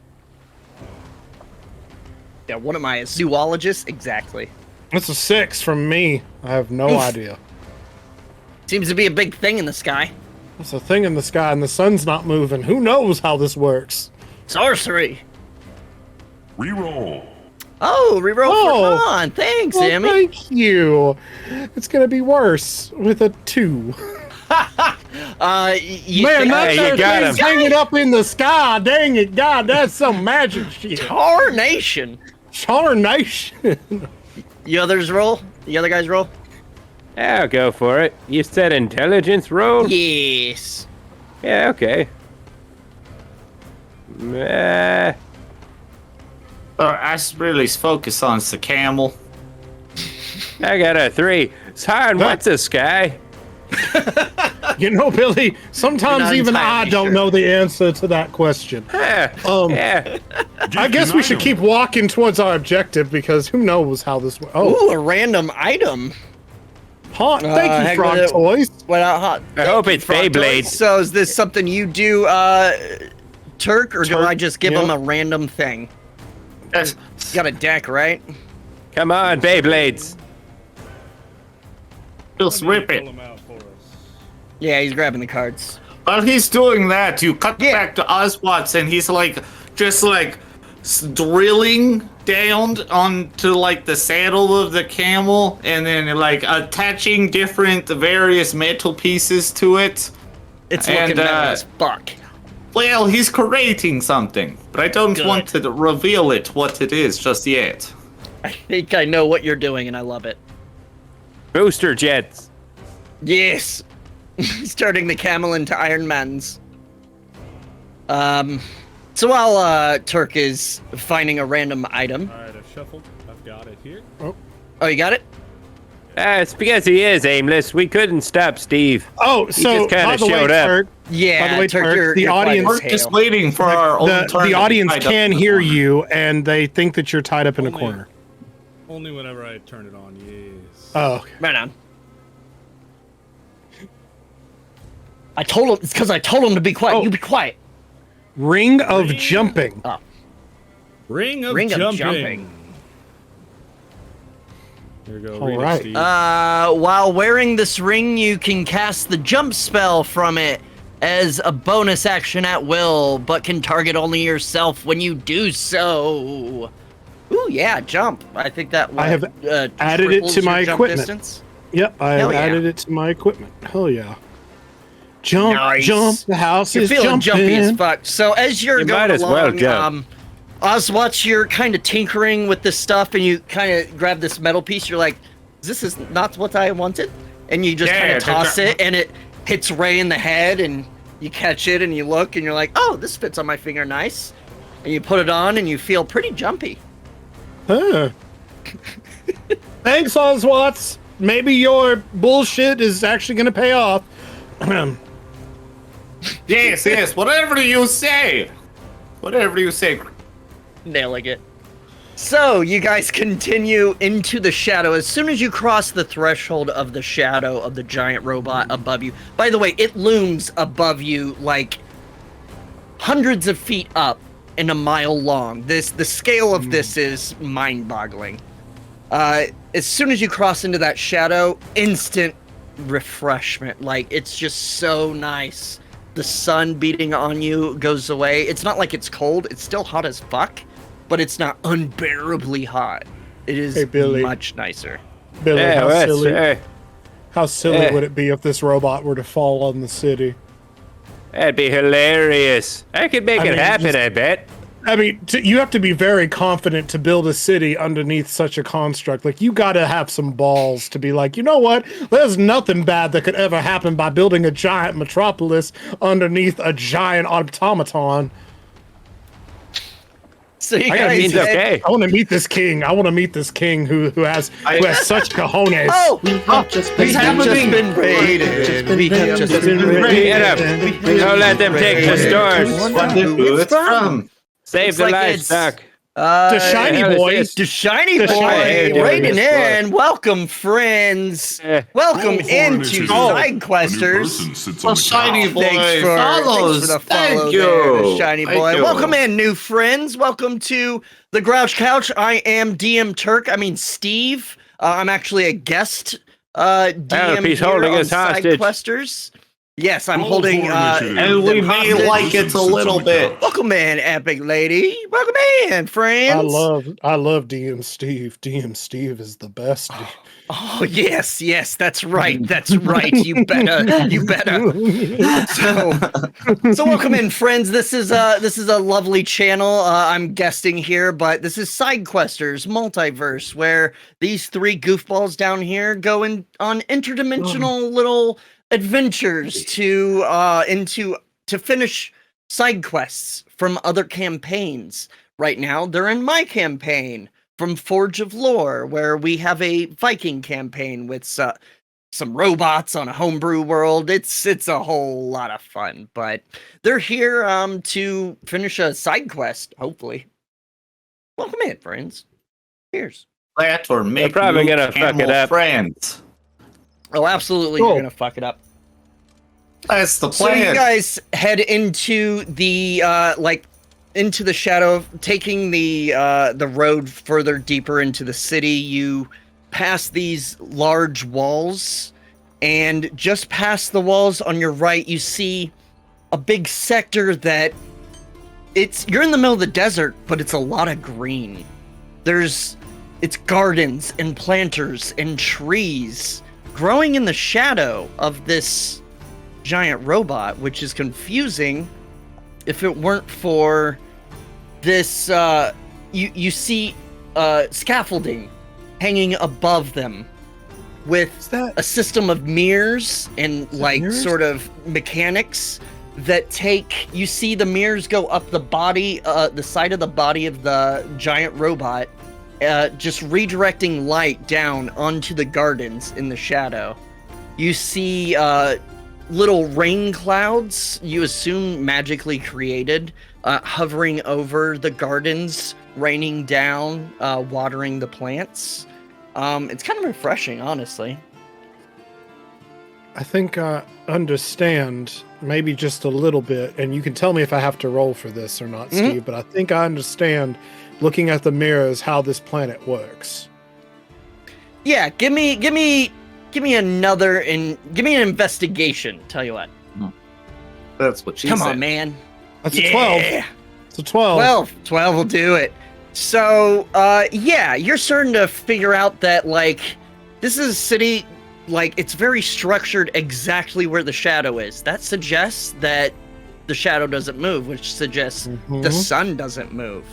Yeah, what am I, a zoologist? Exactly. That's a 6 from me. I have no idea. Seems to be a big thing in the sky. It's a thing in the sky, and the sun's not moving. Who knows how this works? Sorcery. Reroll. Oh, reroll for fun. Thanks, Sammy. Thank you. It's gonna be worse with a 2. Man, that's hanging up in the sky. Dang it, God, that's some magic shit. Tarnation. You others roll? The other guys roll? I'll go for it. You said intelligence roll? Yes. Yeah, okay. I should really focus on the camel. I got a 3. Sarn, what's a sky? You know, Billy, sometimes even I don't know the answer to that question. Yeah. I guess we should keep walking towards our objective because who knows how this works. Ooh, a random item. Hot. Thank you, Frog Toys. Hot. I hope it's Beyblade. So is this something you do, Turk, or do I just give him a random thing? You got a deck, right? Come on, Beyblades. Just rip it. Yeah, he's grabbing the cards. While he's doing that, you cut back to Oswatts, and he's just drilling down onto the saddle of the camel, and then attaching different various metal pieces to it. It's looking metal as fuck. Well, he's creating something, but I don't want to reveal what it is just yet. I think I know what you're doing, and I love it. Booster jets. Yes. He's turning the camel into Iron Man's. So while Turk is finding a random item. Alright, I've shuffled. I've got it here. Oh, you got it? It's because he is aimless. We couldn't stop Steve. Oh, he so just kind of showed up. Turk, yeah, by the way, Turk, the audience we're just waiting for our own turn. The audience can hear you, and they think that you're tied up in a corner. Only whenever I turn it on, yes. Oh, okay. Right on. I told him, it's because I told him to be quiet. You be quiet. Ring of Jumping. Oh. Ring of jumping. Here you go. All right. Steve. While wearing this ring, you can cast the jump spell from it as a bonus action at will, but can target only yourself when you do so. Ooh, yeah, jump. I think that I have added it to my equipment. Distance. Yep, I have added it to my equipment. Hell yeah. Jump, jump, the house is feeling jumping. Jumpy as fuck. So as you're going along, Oswatch, you're kind of tinkering with this stuff, and you kind of grab this metal piece. You're like, this is not what I wanted. and you just kind of toss it, and it hits Ray in the head, and you catch it, and you look, and you're like, oh, this fits on my finger nice. And you put it on, and you feel pretty jumpy. Huh. Thanks, Oswats. Maybe your bullshit is actually going to pay off. Yes, whatever you say. Whatever you say. Nailing it. So, you guys continue into the shadow. As soon as you cross the threshold of the shadow of the giant robot above you, by the way, it looms above you like hundreds of feet up and a mile long. The scale of this is mind-boggling. As soon as you cross into that shadow, instant refreshment. Like, it's just so nice. The sun beating on you goes away. It's not like it's cold. It's still hot as fuck, but it's not unbearably hot. It is much nicer. Billy, how silly would it be if this robot were to fall on the city? That'd be hilarious. I could make it happen, I bet. I mean, you have to be very confident to build a city underneath such a construct. Like, you gotta have some balls to be like, you know what? There's nothing bad that could ever happen by building a giant metropolis underneath a giant automaton. So you guys, I want to meet this king. I want to meet this king who has such cojones. Oh, we have just been raided. We have just been raided. Don't let them take the stores. Who it's from? Save the livestock. The shiny boy. The shiny boy. Raiding in. Welcome, friends. Welcome into Sidequesters. The shiny boy Thanks for the follow there, the shiny boy. Welcome in, new friends. Welcome to the Grouch Couch. I am DM Steve. I'm actually a guest DM he's holding us hostage. Sidequesters. Yes, I'm holding, and we may like it a little bit. Welcome in, epic lady. Welcome in, friends. I love DM Steve. DM Steve is the best. Oh yes, that's right. You better. So welcome in, friends. This is a lovely channel. I'm guesting here, but this is Sidequesters Multiverse, where these three goofballs down here go on interdimensional little adventures to finish side quests from other campaigns. Right now, they're in my campaign from Forgeoflore, where we have a Viking campaign with some robots on a homebrew world. It's a whole lot of fun, but they're here to finish a side quest, hopefully. Welcome in, friends. Cheers. That or make They're probably gonna fuck it up. Friends. Oh, absolutely, you're gonna fuck it up. That's the plan. So you guys head into the into the shadow, taking the road further deeper into the city. You pass these large walls, and just past the walls on your right, you see a big sector that you're in the middle of the desert, but it's a lot of green. It's gardens and planters and trees growing in the shadow of this giant robot, which is confusing if it weren't for this you see scaffolding hanging above them with a system of mirrors and sort of mechanics that you see the mirrors go up the body, the side of the body of the giant robot, just redirecting light down onto the gardens in the shadow. You see little rain clouds, you assume magically created, hovering over the gardens, raining down, watering the plants. It's kind of refreshing, honestly. I think I understand, maybe just a little bit, and you can tell me if I have to roll for this or not, Steve, but I think I understand, looking at the mirrors, how this planet works. Yeah, give me another give me an investigation. Tell you what. That's what she said. Come on, man. That's a 12. It's a 12. 12 will do it. So, you're starting to figure out that, this is a city, it's very structured exactly where the shadow is. That suggests that the shadow doesn't move, which suggests the sun doesn't move.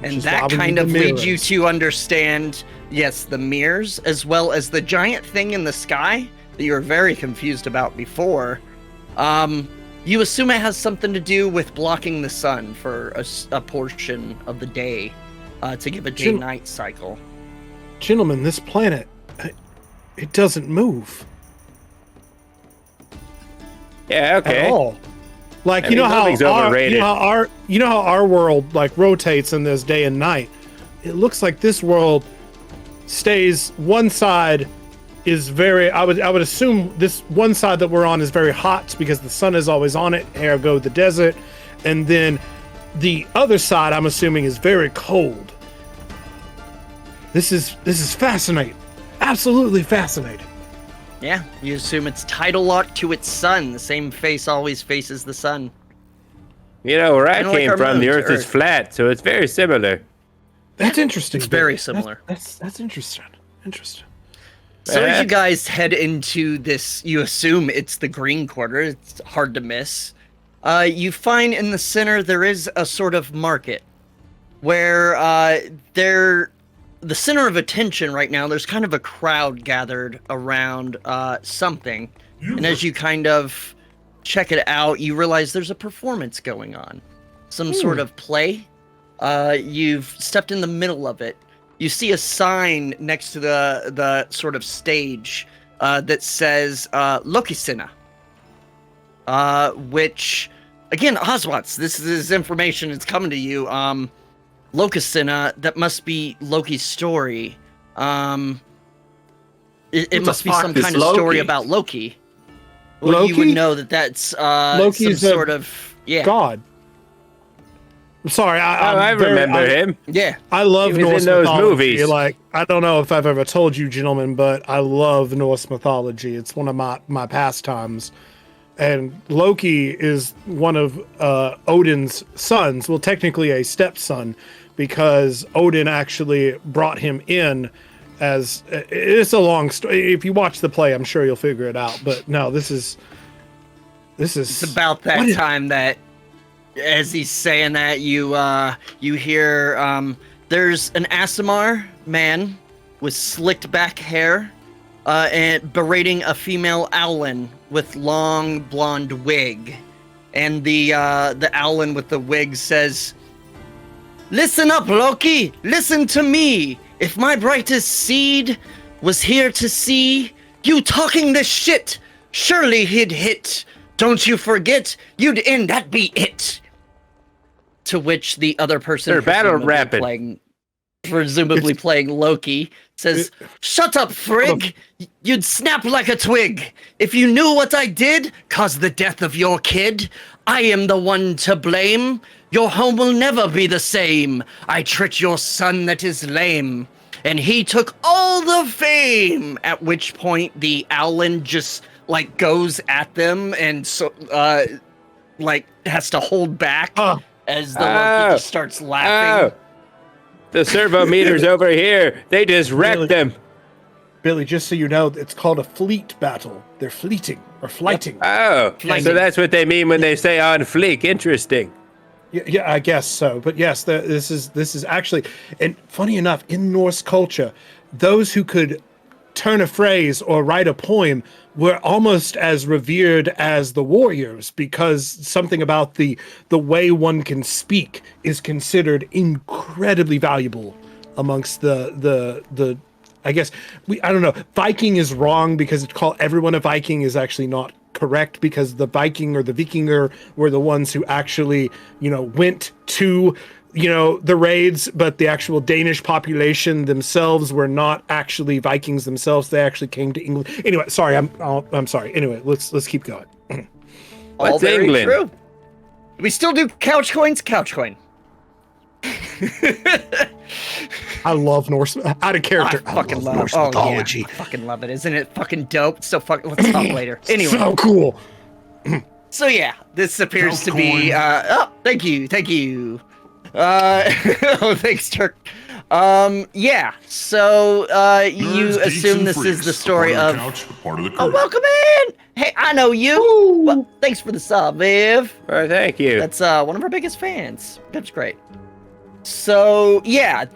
And that kind of leads you to understand, yes, the mirrors, as well as the giant thing in the sky that you were very confused about before. You assume it has something to do with blocking the sun for a portion of the day, to give a day-night cycle. Gentlemen, this planet, it doesn't move. Yeah, okay. At all. Like, I mean, nothing's overrated. you know how our world like rotates in this day and night. It looks like this world stays one side is very I would assume this one side that we're on is very hot because the sun is always on it, ergo the desert, and then the other side I'm assuming is very cold. This is fascinating. Absolutely fascinating. Yeah, you assume it's tidal locked to its sun. The same face always faces the sun. You know, where I Kinda like came our from, moon the to Earth is Earth. flat, so it's very similar. That's interesting. It's very Billy. similar. That's interesting. Interesting. So as you guys head into this, you assume it's the Green Quarter. It's hard to miss. You find in the center there is a sort of market where the center of attention right now, there's kind of a crowd gathered around something. And as you kind of check it out, you realize there's a performance going on. Some sort of play. You've stepped in the middle of it. You see a sign next to the sort of stage that says Lokisina. Which, again, Oswats, this is information that's coming to you. Lokisina, that must be Loki's story. It must be some kind of story about Loki. Well, you would know that's Loki's some sort of god. I'm sorry, I remember him. Yeah, I love He was Norse in those mythology. movies. Like, I don't know if I've ever told you, gentlemen, but I love Norse mythology. It's one of my pastimes. And Loki is one of Odin's sons. Well, technically a stepson, because Odin actually brought him in as... It's a long story. If you watch the play, I'm sure you'll figure it out. But no, this is... It's about that time that, as he's saying that, you hear there's an Aasimar man with slicked back hair and berating a female Owlin with long blonde wig, and the Owlin with the wig says, "Listen up, Loki. Listen to me. If my brightest seed was here to see you talking this shit, surely he'd hit. Don't you forget, you'd end, that be it." To which the other person, They're battle rapping. Presumably playing Loki, says, "Shut up, Frigg! You'd snap like a twig. If you knew what I did, caused the death of your kid, I am the one to blame. Your home will never be the same. I tricked your son that is lame, and he took all the fame." At which point the Owlin just like goes at them and so like has to hold back as the Loki just starts laughing. The servo meter's over here. They just wrecked them. Billy, just so you know, it's called a fleet battle. They're fleeting or flighting. Oh, so that's what they mean when they say on fleek. Interesting. Yeah, I guess so. But yes, this is actually, and funny enough, in Norse culture, those who could turn a phrase or write a poem were almost as revered as the warriors, because something about the way one can speak is considered incredibly valuable amongst the I guess I don't know. Viking is wrong because to call everyone a Viking is actually not correct, because the Viking or the Vikinger were the ones who actually, went to, the raids, but the actual Danish population themselves were not actually Vikings themselves. They actually came to England. Anyway, sorry, I'm sorry. Anyway, let's keep going. All What's very England? true. We still do couch coins. Couch coin. I love Norse out of character. I fucking love Norse oh, mythology. Yeah, I fucking love it. Isn't it fucking dope? It's so fucking. Let's talk later. Anyway. So cool. So yeah, this appears to be. Oh, thank you. Oh, thanks, Turk. Yeah. So you assume this is the story of. Oh, welcome in. Hey, I know you. Well, thanks for the sub, Viv. Oh, thank you. That's one of our biggest fans. That's great. So yeah,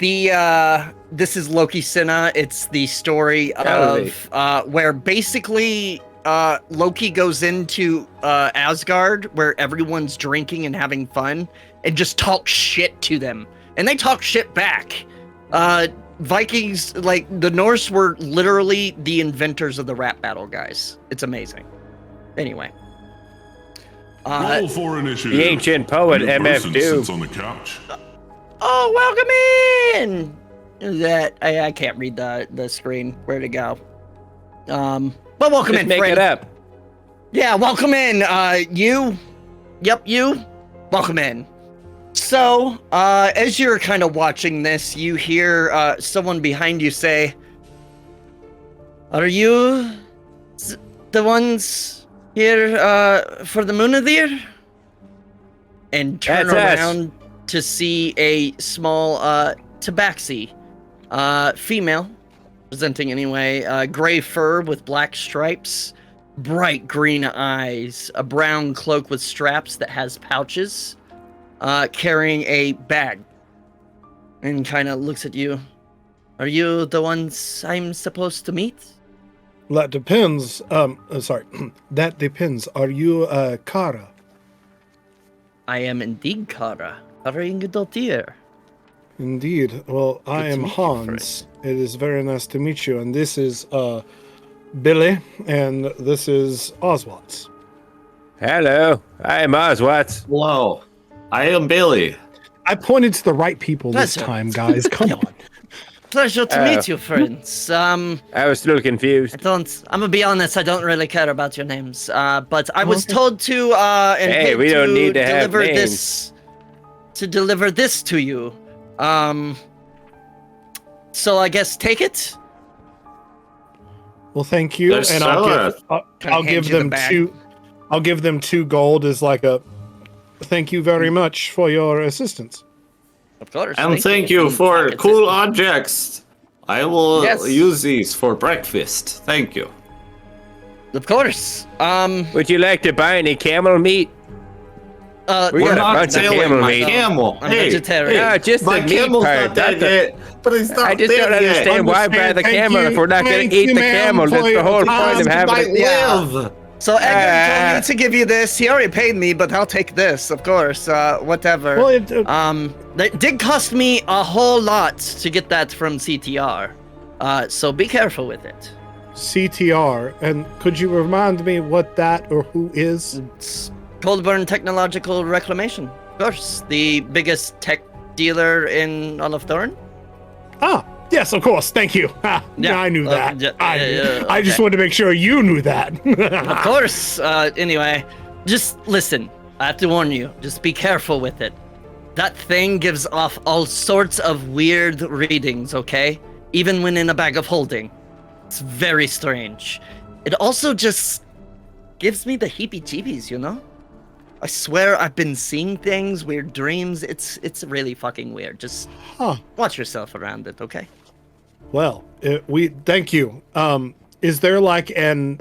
this is Loki Sinna. It's the story of where basically Loki goes into Asgard where everyone's drinking and having fun and just talks shit to them. And they talk shit back. Vikings, like the Norse were literally the inventors of the rap battle, guys. It's amazing. Anyway. Roll for initiative. The ancient poet New MF person Doom. sits on the couch. Oh, welcome in! That I can't read the screen. Where'd it go? But welcome Just in, make friend. it up. Yeah, welcome in. You. Yep, you. Welcome in. So, as you're kind of watching this, you hear someone behind you say, "Are you the ones here for the Munadir?" And turn That's around to see a small tabaxi, female, presenting anyway, gray fur with black stripes, bright green eyes, a brown cloak with straps that has pouches, carrying a bag, and kind of looks at you. Are you the ones I'm supposed to meet? That depends. Sorry. That depends. Are you Kara? I am indeed Kara. Kara Ingudottir. Indeed. Well, I am to meet you, Hans. It is very nice to meet you. And this is Billy, and this is Oswald. Hello, I am Oswatz. Hello, I am Billy. I pointed to the right people this Pleasure. time, guys. Come on. Pleasure to meet you, friends. I was still confused. I'm gonna be honest, I don't really care about your names. But I was told to and Hey, paid we don't to need to have deliver names. this to deliver this to you. So I guess take it. Well, thank you, There's and Sarah. I'll hand give you the them bag. two. I'll give them 2 gold as like a thank you very much for your assistance. Of course. And thank you for cool objects. I will Yes. use these for breakfast. Thank you. Of course. Would you like to buy any camel meat? We We're got a not bunch of selling camel my meat. camel. I'm Hey, vegetarian. Yeah, just my the meat camel's part. not dead Not the, yet, but it's not I just dead don't yet. understand why buy the Thank camel you. if we're not going Thank to eat you, the ma'am, camel. That's for the your whole time. point of having might it. live. So Edgar told me to give you this. He already paid me, but I'll take this, of course. Whatever. Well, That did cost me a whole lot to get that from CTR. So be careful with it. CTR, and could you remind me what that or who is? It's Coldburn Technological Reclamation. Of course, the biggest tech dealer in all of Thorn. Ah, yes, of course. Thank you. Ha, Yeah, I knew that. I just okay. wanted to make sure you knew that. Of course. Anyway, just listen. I have to warn you. Just be careful with it. That thing gives off all sorts of weird readings, okay? Even when in a bag of holding. It's very strange. It also just gives me the heebie-jeebies, you know? I swear I've been seeing things, weird dreams. It's really fucking weird. Just watch yourself around it, okay? Well, we thank you. Is there like an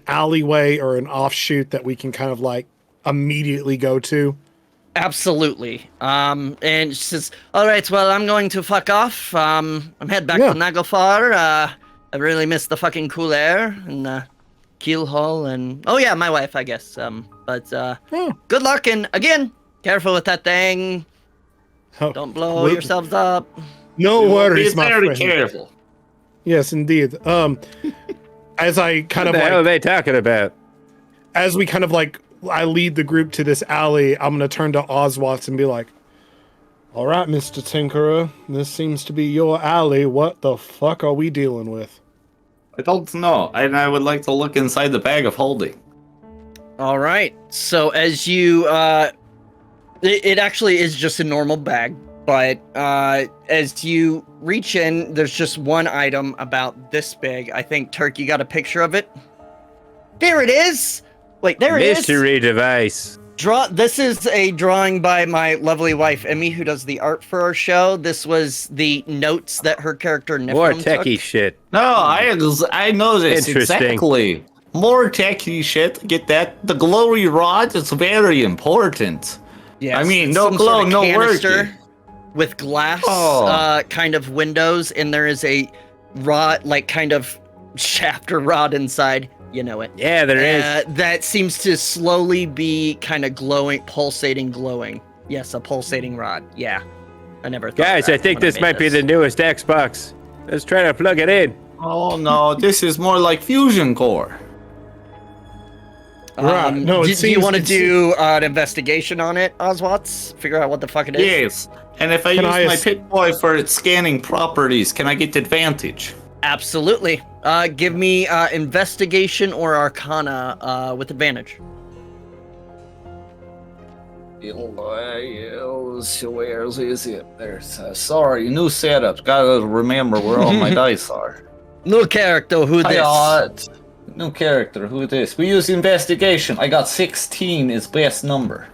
alleyway or an offshoot that we can kind of like immediately go to? Absolutely. And she says, all right, well, I'm going to fuck off. I'm head back to Naglfar. I really miss the fucking cool air and Keelhall and... Oh, yeah, my wife, I guess. Good luck, and again, careful with that thing. Oh, Don't blow yourselves up. No worries, Be my very friend. careful. Yes, indeed. As I kind What of the hell are like, they talking about? as we kind of like, I lead the group to this alley, I'm going to turn to Oswald and be like, all right, Mr. Tinkerer, this seems to be your alley. What the fuck are we dealing with? I don't know, and I would like to look inside the bag of holding. All right. So as you... It actually is just a normal bag, but as you reach in, there's just one item about this big. I think, Turk, you got a picture of it? There it is! Wait, there it is! Mystery device. This is a drawing by my lovely wife, Emmy, who does the art for our show. This was the notes that her character Nifrim More took. techie shit. No, I know this Interesting. exactly. More techie shit. Get that? The glory rod is very important. Yes, I mean, it's no some glow, sort of no canister working. with glass Oh. kind of windows, and there is a rod, like kind of shaft or rod inside. You know it. Yeah, there is. That seems to slowly be kind of glowing, pulsating, glowing. Yes, a pulsating rod. Yeah. I never thought Guys, that I think when this made might be the newest Xbox. Let's try to plug it in. Oh no, this is more like fusion core. Right. No, it do you seems- want to it's- do an investigation on it, Oswatz? Figure out what the fuck it is? Yes. And if I Can use I my ass- pit boy for its scanning properties, can I get advantage? Absolutely. Give me investigation or arcana with advantage. Where is it? There's sorry, new setup. Gotta remember where all my dice are. New character, who this? New character, who this? We use investigation. I got 16 is best number.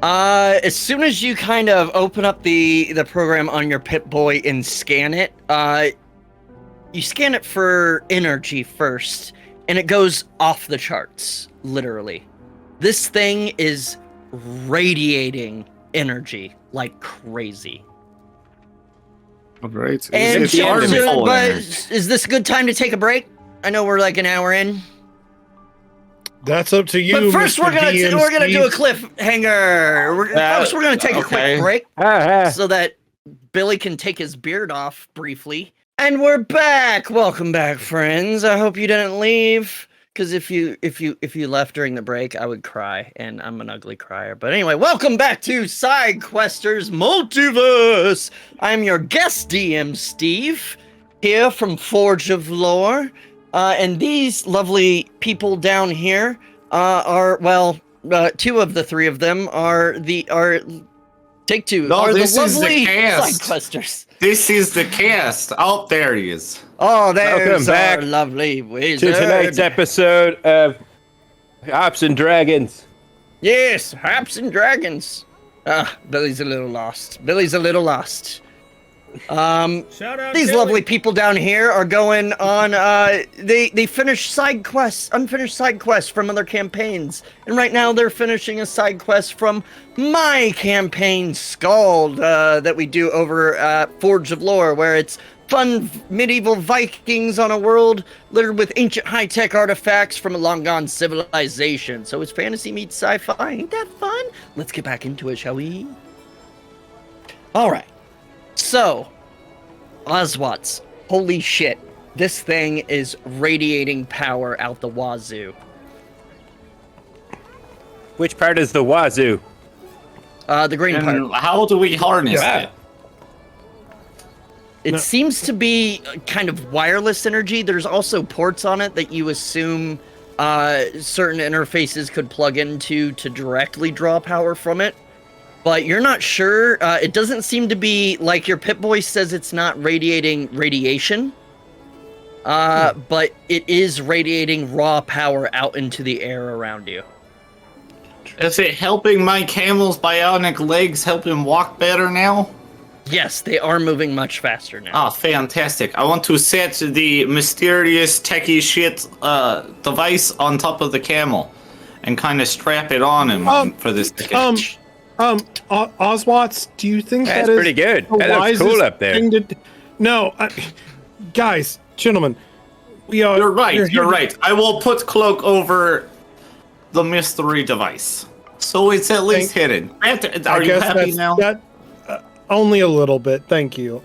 As soon as you kind of open up the program on your Pip-Boy and scan it, you scan it for energy first, and it goes off the charts, literally. This thing is radiating energy like crazy. Great. And It's harmful but energy. is this a good time to take a break? I know we're like an hour in. That's up to you. But first, Mr. we're gonna DM do a Steve. cliffhanger. First, we're gonna take a okay. quick break Ah, so that Billy can take his beard off briefly. And we're back. Welcome back, friends. I hope you didn't leave, because if you left during the break, I would cry, and I'm an ugly crier. But anyway, welcome back to Sidequesters Multiverse. I'm your guest DM, Steve, here from Forgeoflore. And these lovely people down here are, well, two of the three of them are take two. No, are this the is the lovely cast. Sidequesters. This is the cast. Oh, there he is. Oh, there's Welcome back our lovely to wizard. tonight's episode of Hops and Dragons. Yes, Hops and Dragons. Billy's a little lost. Shout out These Billy. lovely people down here are going on, they finished side quests, unfinished side quests from other campaigns. And right now they're finishing a side quest from my campaign, Skald, that we do over at Forgeoflore, where it's fun medieval Vikings on a world littered with ancient high-tech artifacts from a long-gone civilization. So it's fantasy meets sci-fi. Ain't that fun? Let's get back into it, shall we? All right. So, Oswatz, holy shit, this thing is radiating power out the wazoo. Which part is the wazoo? The green part. And how do we harness it? It seems to be kind of wireless energy. There's also ports on it that you assume certain interfaces could plug into to directly draw power from it. But you're not sure. It doesn't seem to be, like your Pip-Boy says, it's not radiating radiation. But it is radiating raw power out into the air around you. Is it helping my camel's bionic legs help him walk better now? Yes, they are moving much faster now. Oh, fantastic. I want to set the mysterious techie shit device on top of the camel and kind of strap it on him for this ticket. Oswatz, do you think That's that is pretty good. the That looks wisest cool up there. thing to d- No, guys, gentlemen, we are. You're right, we're here you're to- right. I will put cloak over the mystery device. So it's at least hidden. Are you guess happy that's- now? That, only a little bit, thank you.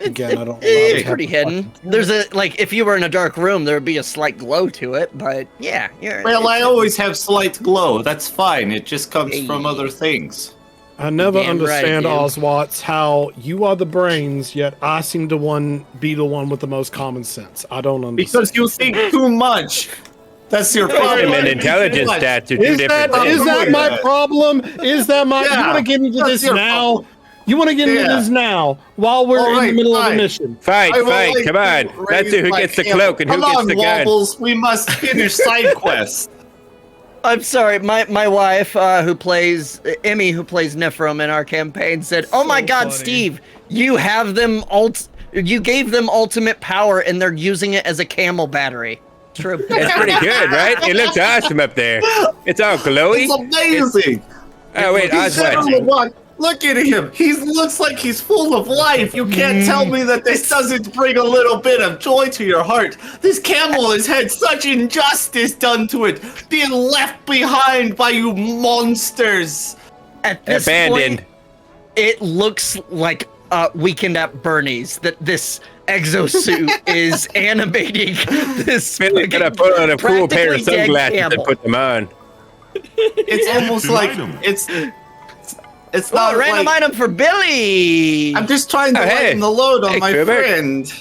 Again, I don't. It's have pretty to hidden. fucking- There's a, like, if you were in a dark room, there would be a slight glow to it, but yeah, Well, I always have slight glow. That's fine. It just comes from other things. I never Damn right, understand, dude. Oswatz, how you are the brains, yet I seem to be the one with the most common sense. I don't understand. Because you think too much. That's your problem. And intelligence stats are two Is different that things. is that my Yeah. problem? Is that my? Yeah, You want to get into that's this your now? problem. You want to get into Yeah. this now while we're in the Alright, middle of a fine. mission? Fight, I would fight, like come to on. Let's see raise who my gets the camel. cloak and who Come gets on, the gun. Wobbles. We must finish side quests. I'm sorry, my wife, who plays Emmy, who plays Nephrom in our campaign, said, "Oh my God, funny. Steve, you have them you gave them ultimate power, and they're using it as a camel battery." True. That's pretty good, right? It looks awesome up there. It's all glowy. It's amazing. Oh, wait, He's Oswald. literally Look at him. He looks like he's full of life. You can't tell me that this doesn't bring a little bit of joy to your heart. This camel has had such injustice done to it, being left behind by you monsters. At this Abandoned. point, it looks like Weekend at Bernie's, that this exosuit is animating this. Billy's gonna put on a cool pair of practically dead sunglasses and camel. put them on. It's almost like it's not Oh, random like, item for Billy! I'm just trying to hey. lighten the load on Hey, my Kubert. friend.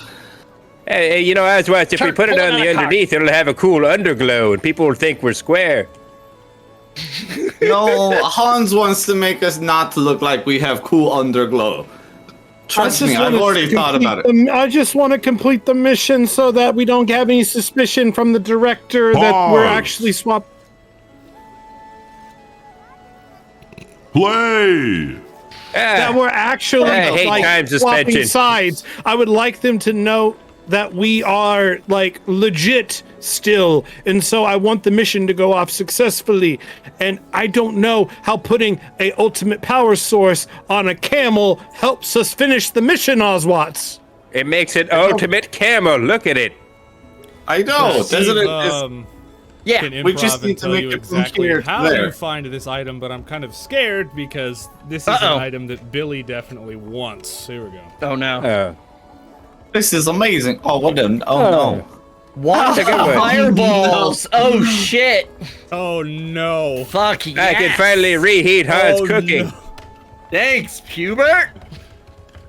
Hey, you know, Oswald, if we put it pull on it the out of underneath, it'll have a cool underglow, and people will think we're square. No, Hans wants to make us not to look like we have cool underglow. Trust me, I've already thought about it. I just want to complete the mission so that we don't have any suspicion from the director that we're Pause. actually swapped. Play! That we're actually I hate time like suspension. swapping sides. I would like them to know that we are like legit still, and so I want the mission to go off successfully. And I don't know how putting a ultimate power source on a camel helps us finish the mission, Oswatts. It makes it ultimate camel. Look at it. I know, doesn't it? Yeah, Can we improv just need and to tell make you it from exactly here to how there. you find this item, but I'm kind of scared because this is Uh-oh. an item that Billy definitely wants. Here we go. Oh no. This is amazing. Oh, what an... Oh, no. Wow, Take it away. fireballs! Oh shit! Oh no. Fuck yes! I can finally reheat Hans Oh, cooking. no. Thanks, Pubert!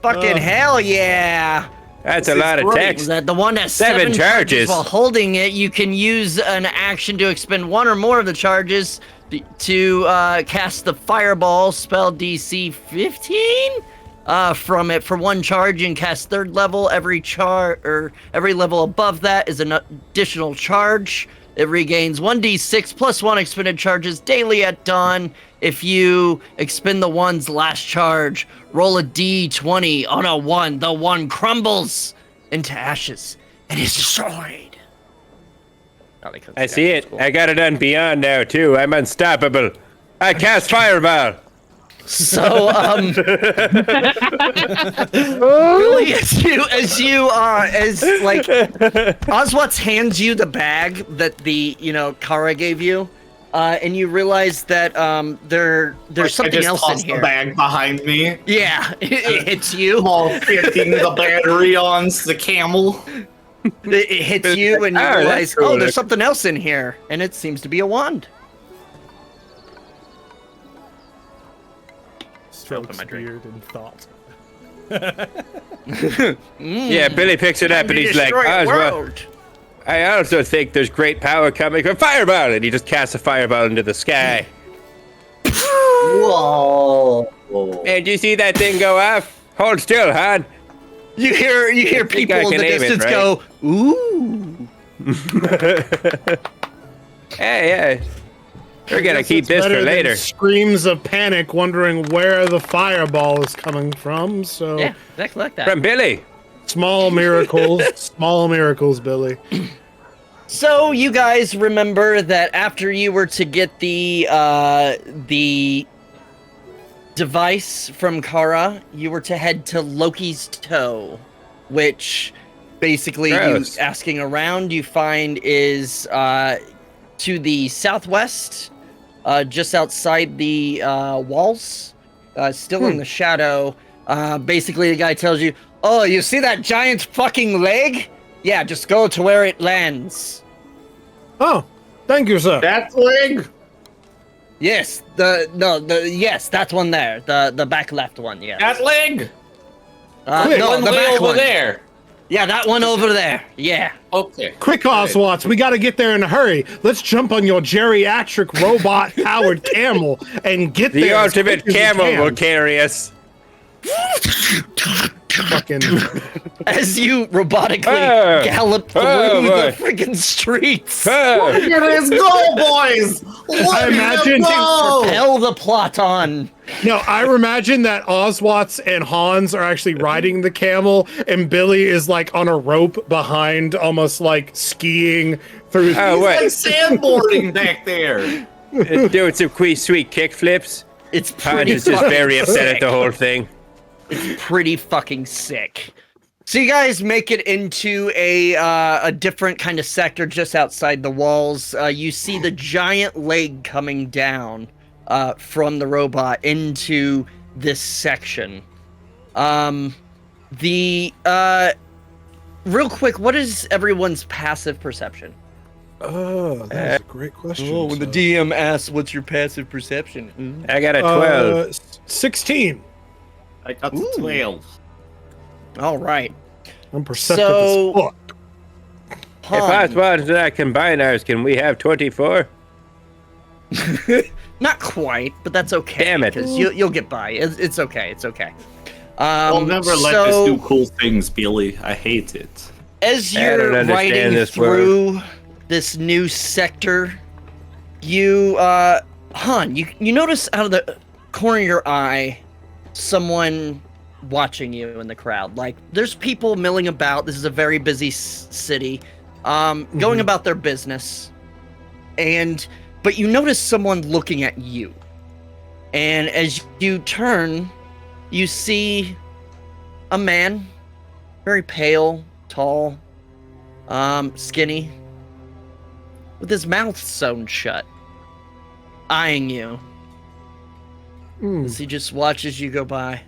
Fucking hell yeah! That's a This is lot of great. text. Was that the one that 7 charges. While holding it, you can use an action to expend one or more of the charges to cast the fireball spell DC 15 from it for one charge and cast 3rd level. Every level above that is an additional charge. It regains 1d6 plus 1 expended charges daily at dawn. If you expend the one's last charge, roll a d20 on a 1. The 1 crumbles into ashes and is destroyed. I see it. I got it on Beyond now, too. I'm unstoppable. I cast Fireball. So, Billy, as Oswatz hands you the bag that Kara gave you, and you realize that there's something else in here. The bag behind me. Yeah, it hits you. While fitting the battery on the camel. It hits you, and you Oh, realize, that's cool. there's something else in here, and it seems to be a wand. Strokes beard and thought. Yeah, Billy picks it up and he's like, Destroy a Oswald, world. I also think there's great power coming from Fireball. And he just casts a fireball into the sky. Whoa. Man, do you see that thing go off? Hold still, Han. You hear think people I in can the aim it, distance right? go, ooh. Hey. We're gonna keep this Better for than later. Screams of panic, wondering where the fireball is coming from. So Yeah, exactly like that. From Billy. small miracles, Billy. So you guys remember that after you were to get the device from Kara, you were to head to Loki's Toe, which basically Gross. you asking around you find is to the southwest, just outside the walls, still in the shadow. Basically the guy tells you, "Oh, you see that giant fucking leg? Yeah, just go to where it lands." Oh, thank you, sir. That leg? Yes, yes, that one there, the back left one. Yes. That leg? Quick, no, One the way back over one. there. Yeah, that one over there. Yeah. Okay. Quick, Oswatts, we got to get there in a hurry. Let's jump on your geriatric robot-powered camel and get The there. as ultimate quick as we camel can. will carry us. Fucking. As you robotically gallop through the freaking streets. Let's go, boys! I imagine Propel the plot on. No, I imagine that Oswatts and Hans are actually riding the camel, and Billy is like on a rope behind, almost like skiing through. Oh, Like what? sandboarding back there. Doing some sweet kick flips. It's Hans pretty is just fucking very upset sick. at the whole thing. It's pretty fucking sick. So you guys make it into a different kind of sector just outside the walls. You see the giant leg coming down from the robot into this section. Real quick, what is everyone's passive perception? Oh, that's a great question. Oh, when the DM asks, "What's your passive perception?" I got a 12. 16. I got the 12. All right. I'm perceptive So- as fuck. If Oswald and I combine ours, can we have 24? Not quite, but that's okay. Damn it. Because you'll get by. It's okay. It's okay. I'll never let us do cool things, Billy. I hate it. As I don't you're understand riding this through this new sector, you, Han, you notice out of the corner of your eye someone watching you in the crowd. Like, there's people milling about. This is a very busy city, going about their business. But you notice someone looking at you. And as you turn, you see a man, very pale, tall, skinny, with his mouth sewn shut, eyeing you. As he just watches you go by.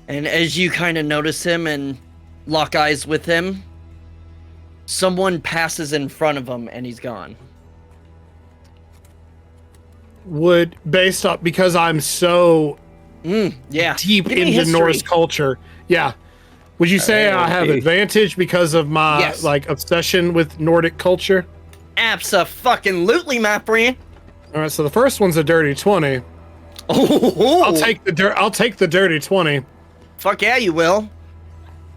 And as you kind of notice him and lock eyes with him, someone passes in front of him and he's gone. Based off, because I'm so Yeah. deep Give me into history. Norse culture, would you say I have advantage because of my obsession with Nordic culture? Abso-fucking-lutely, my friend. All right, so the first one's a dirty 20. Oh, I'll take the dirty 20. Fuck yeah, you will.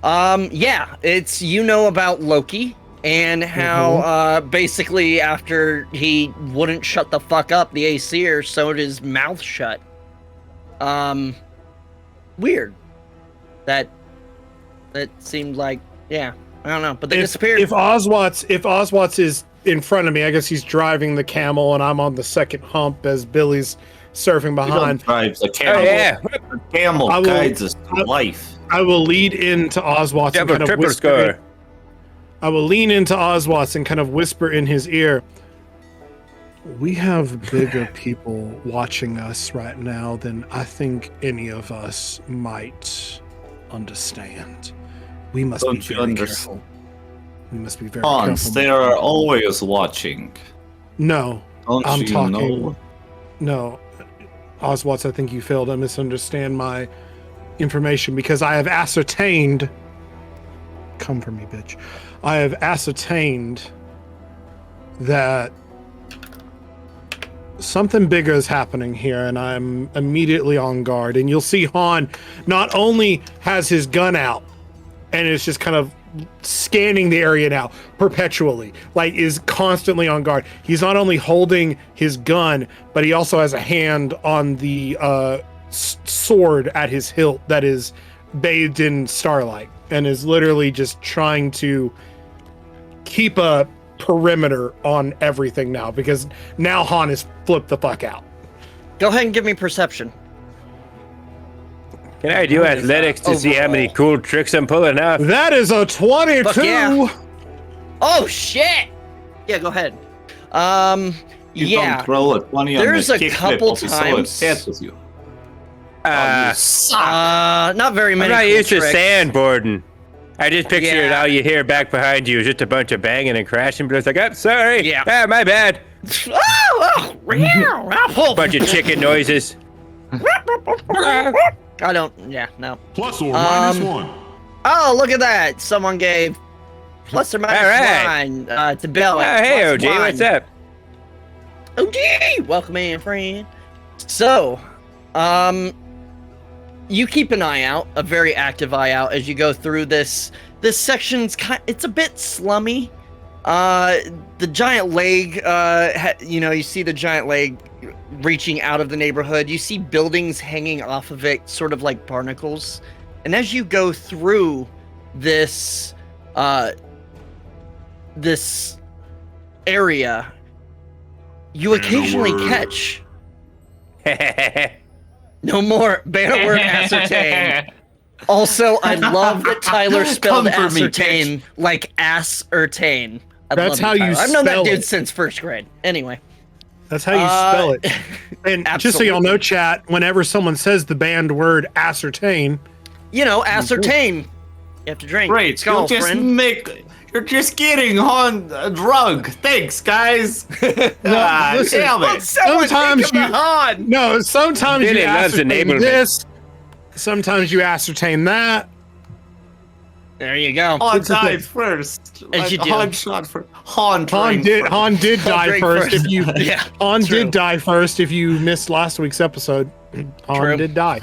It's about Loki and how basically after he wouldn't shut the fuck up, the Aesir sewed his mouth shut. Weird. That seemed like I don't know, but they disappeared. If Oswat's is in front of me, I guess he's driving the camel and I'm on the second hump as Billy's surfing behind. Drives a camel. Oh, yeah. A camel guides us to life. I will lead into Oswat's and kind of triple whisper. score. I will lean into Oswat's and kind of whisper in his ear. We have bigger people watching us right now than I think any of us might understand. We must be very careful. We must be very careful. They are always watching. No, Don't I'm you talking. know? No, Oswat's, I think you failed to misunderstand my information because I have ascertained. Come for me, bitch. I have ascertained that something bigger is happening here, and I'm immediately on guard. And you'll see Han not only has his gun out and is just kind of scanning the area now perpetually, like is constantly on guard. He's not only holding his gun, but he also has a hand on the sword at his hilt that is bathed in starlight and is literally just trying to keep a perimeter on everything now, because now Han has flipped the fuck out. Go ahead and give me perception. Can I do athletics to see how many cool tricks I'm pulling off? That is a 22. Fuck yeah. Oh shit! Yeah, go ahead. You don't throw a 20 on There's the a kickflip couple of the times- sword. Stats with you. Uh, not very I'm many. not cool used to tricks. sandboarding. I just pictured Yeah. all you hear back behind you is just a bunch of banging and crashing, but it's like, oh, sorry. Yeah. Ah, my bad. Bunch of chicken noises. I don't. Yeah, no. Plus or minus one. Oh, look at that! Someone gave plus or minus All right. one to Bill. Oh, hey, OG, what's up? OG, welcome in, friend. So, you keep an eye out, a very active eye out, as you go through this. This section's it's a bit slummy. The giant leg, you see the giant leg reaching out of the neighborhood. You see buildings hanging off of it, sort of like barnacles. And as you go through this, this area, you occasionally catch No more banner word ascertain. Also, I love that Tyler spelled ascertain like ascertain. That's how you spell it. I've known that dude since first grade. Anyway. That's how you spell it. And just so y'all know, chat, whenever someone says the banned word ascertain, you know, ascertain. You have to drink. Great. You're just getting on a drug. Thanks, guys. Listen, sometimes you ascertain this. Sometimes you ascertain that. There you go. Han died first. As you do. Han shot first. Han did die first. If you Han true. did die first. If you missed last week's episode, Han did die.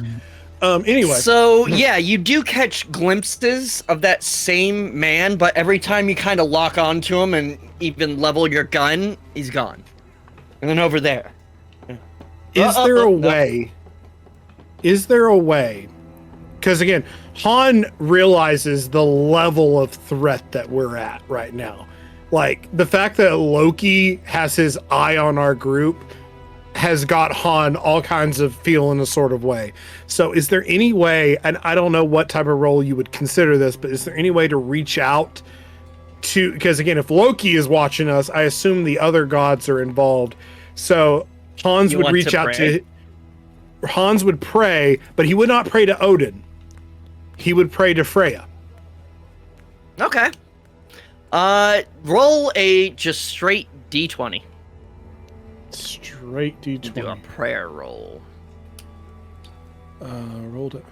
Anyway. So yeah, you do catch glimpses of that same man, but every time you kind of lock onto him and even level your gun, he's gone. And then over there. Is there a way? Is there a way? Because again, Han realizes the level of threat that we're at right now. Like, the fact that Loki has his eye on our group has got Han all kinds of feeling a sort of way. So is there any way, and I don't know what type of role you would consider this, but is there any way to reach out to, because again, if Loki is watching us, I assume the other gods are involved. So Hans would reach out to, Hans would pray, but he would not pray to Odin. He would pray to Freya. Okay. Roll a just straight D20. Straight D20. Do a prayer roll. Rolled it.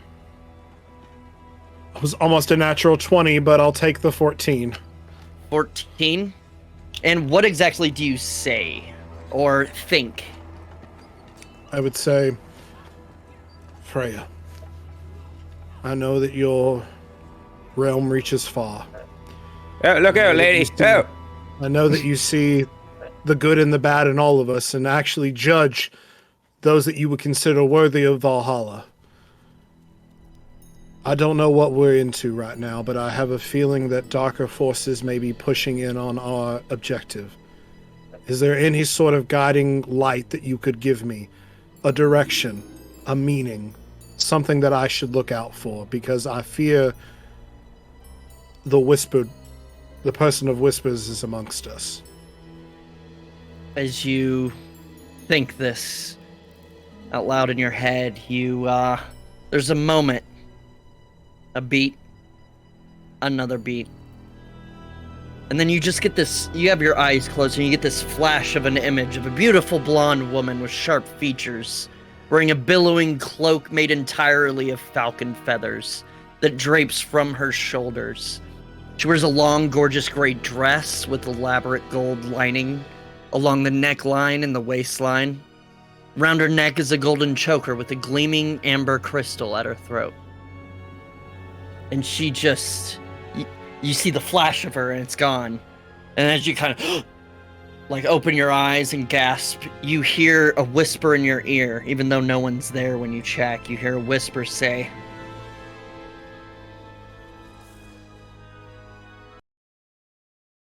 It was almost a natural 20, but I'll take the 14. 14? And what exactly do you say or think? I would say, Freya, I know that your realm reaches far. Oh, look out, lady. Oh. I know that you see the good and the bad in all of us and actually judge those that you would consider worthy of Valhalla. I don't know what we're into right now, but I have a feeling that darker forces may be pushing in on our objective. Is there any sort of guiding light that you could give me? A direction, a meaning, something that I should look out for, because I fear the person of whispers is amongst us. As you think this out loud in your head, there's a moment, a beat, another beat. And then you just get this, you have your eyes closed and you get this flash of an image of a beautiful blonde woman with sharp features, wearing a billowing cloak made entirely of falcon feathers that drapes from her shoulders. She wears a long, gorgeous gray dress with elaborate gold lining along the neckline and the waistline. Round her neck is a golden choker with a gleaming amber crystal at her throat. And she just... You see the flash of her and it's gone. And as you kind of like open your eyes and gasp, you hear a whisper in your ear, even though no one's there when you check. You hear a whisper say,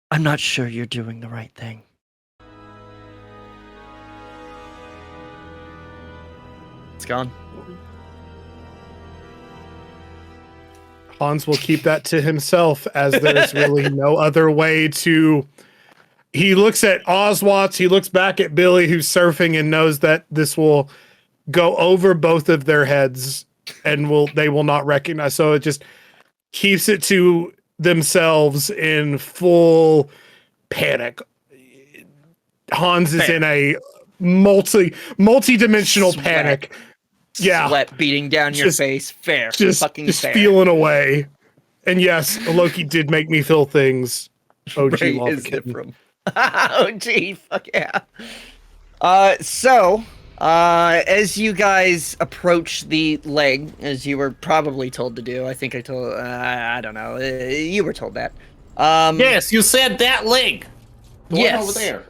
"I'm not sure you're doing the right thing." It's gone. Hans will keep that to himself, as there's really no other way to... He looks at Oswald, he looks back at Billy, who's surfing, and knows that this will go over both of their heads, and they will not recognize. So it just keeps it to themselves in full panic. Hans is in a multi-dimensional panic. Yeah, sweat beating down your face. Fair, just feeling away. And yes, Loki did make me feel things. OG, Where is it from? OG, fuck yeah. So, as you guys approach the leg, as you were probably told to do, I think I told. I don't know. You were told that. Yes, you said that leg. The one over there.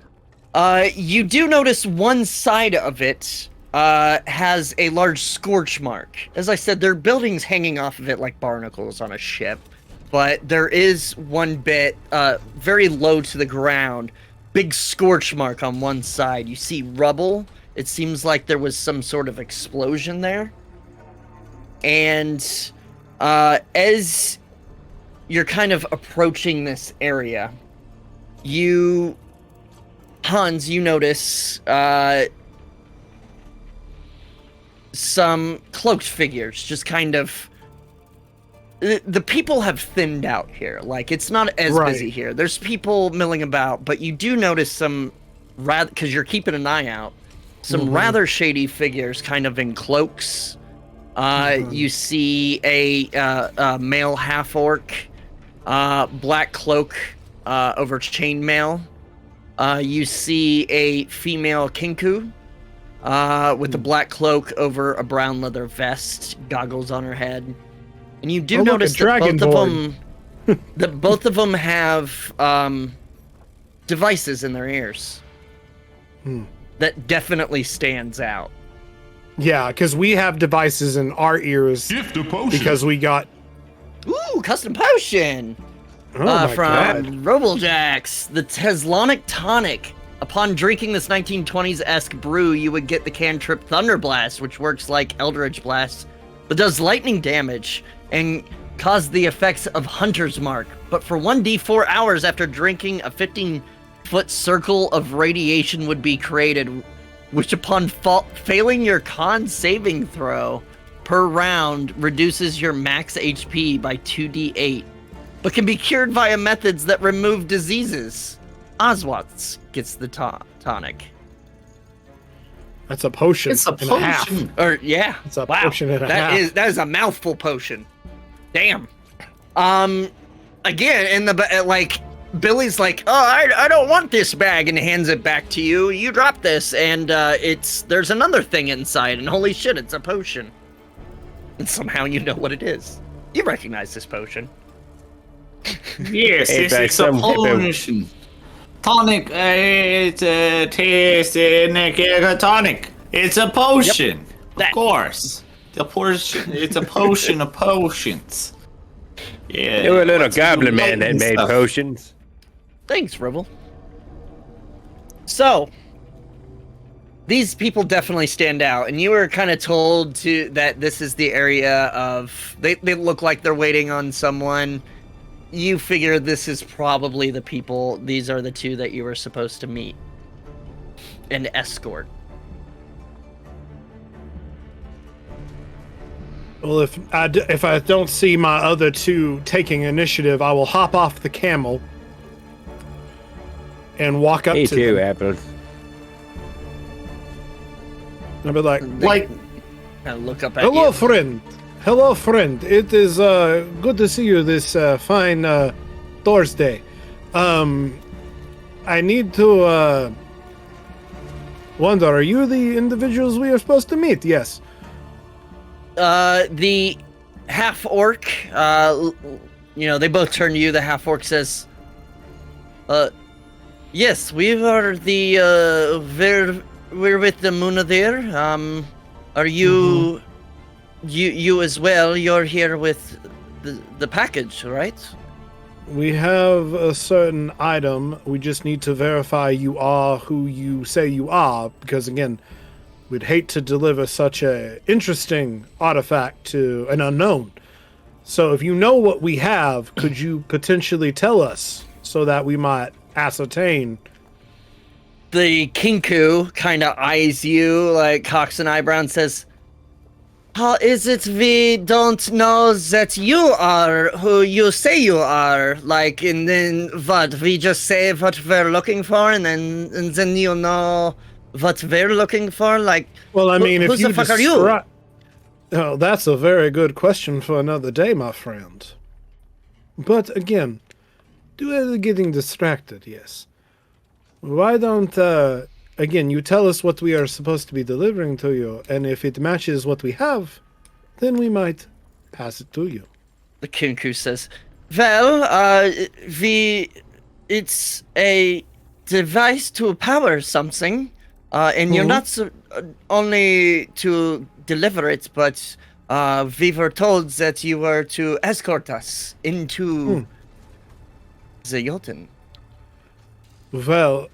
You do notice one side of it has a large scorch mark. As I said, there are buildings hanging off of it like barnacles on a ship, but there is one bit very low to the ground, big scorch mark on one side. You see rubble It seems like there was some sort of explosion there. And as you're kind of approaching this area, Hans, you notice some cloaked figures just kind of... The people have thinned out here. Like, it's not as busy here. There's people milling about, but you do notice some, because you're keeping an eye out, some rather shady figures kind of in cloaks. You see a male half-orc, black cloak over chainmail. You see a female kinku with a black cloak over a brown leather vest, goggles on her head. And you do notice that both of them have devices in their ears. That definitely stands out. Yeah, because we have devices in our ears. Gift of potion. Because we got... Ooh, custom potion! Oh my from God. Roboljax, the Teslonic Tonic. Upon drinking this 1920s-esque brew, you would get the cantrip Thunder Blast, which works like Eldritch Blast, but does lightning damage and cause the effects of Hunter's Mark. But for 1d4 hours after drinking, a 15-foot circle of radiation would be created, which upon failing your con saving throw per round reduces your max HP by 2d8, but can be cured via methods that remove diseases. Oswatz gets the tonic. That's a potion. It's a and a half. potion. Or yeah, It's a potion and a half. That is a mouthful potion. Damn. Again, in the like, Billy's like, oh, I don't want this bag, and hands it back to you. You drop this, and there's another thing inside, and holy shit, it's a potion. And somehow you know what it is. You recognize this potion. Yes, it's a potion. Tonic, it's a tonic. It's a potion. Yep. Of course. It's a potion of potions. Yeah. You were a little goblin man that made potions. Thanks, Ribble. So, these people definitely stand out, and you were kind of told that this is the area of... They look like they're waiting on someone. You figure this is probably the people. These are the two that you were supposed to meet and escort. Well, if I don't see my other two taking initiative, I will hop off the camel and walk up Me to too, them. Apples. I'll be like, I look up at hello, you. friend. Hello, friend. It is good to see you this fine Thursday. I need to wonder, are you the individuals we are supposed to meet? Yes. The half-orc, they both turn to you. The half-orc says, yes, we are we're with the Munadir. Are you, you as well? You're here with the package, right? We have a certain item. We just need to verify you are who you say you are, because again, we'd hate to deliver such a interesting artifact to an unknown. So if you know what we have, could you potentially tell us so that we might ascertain? The Kinku kind of eyes you, like cocks an eyebrow and says, how is it we don't know that you are who you say you are? Like, and then what? We just say what we're looking for, and then you know what we're looking for? Like, well, I mean, who if you the fuck are you? Oh, that's a very good question for another day, my friend. But again, getting distracted, yes. Why don't, again, you tell us what we are supposed to be delivering to you, and if it matches what we have, then we might pass it to you. The Kinku says, well, it's a device to power something, and you're not only to deliver it, but we were told that you were to escort us into the Jotun. Well,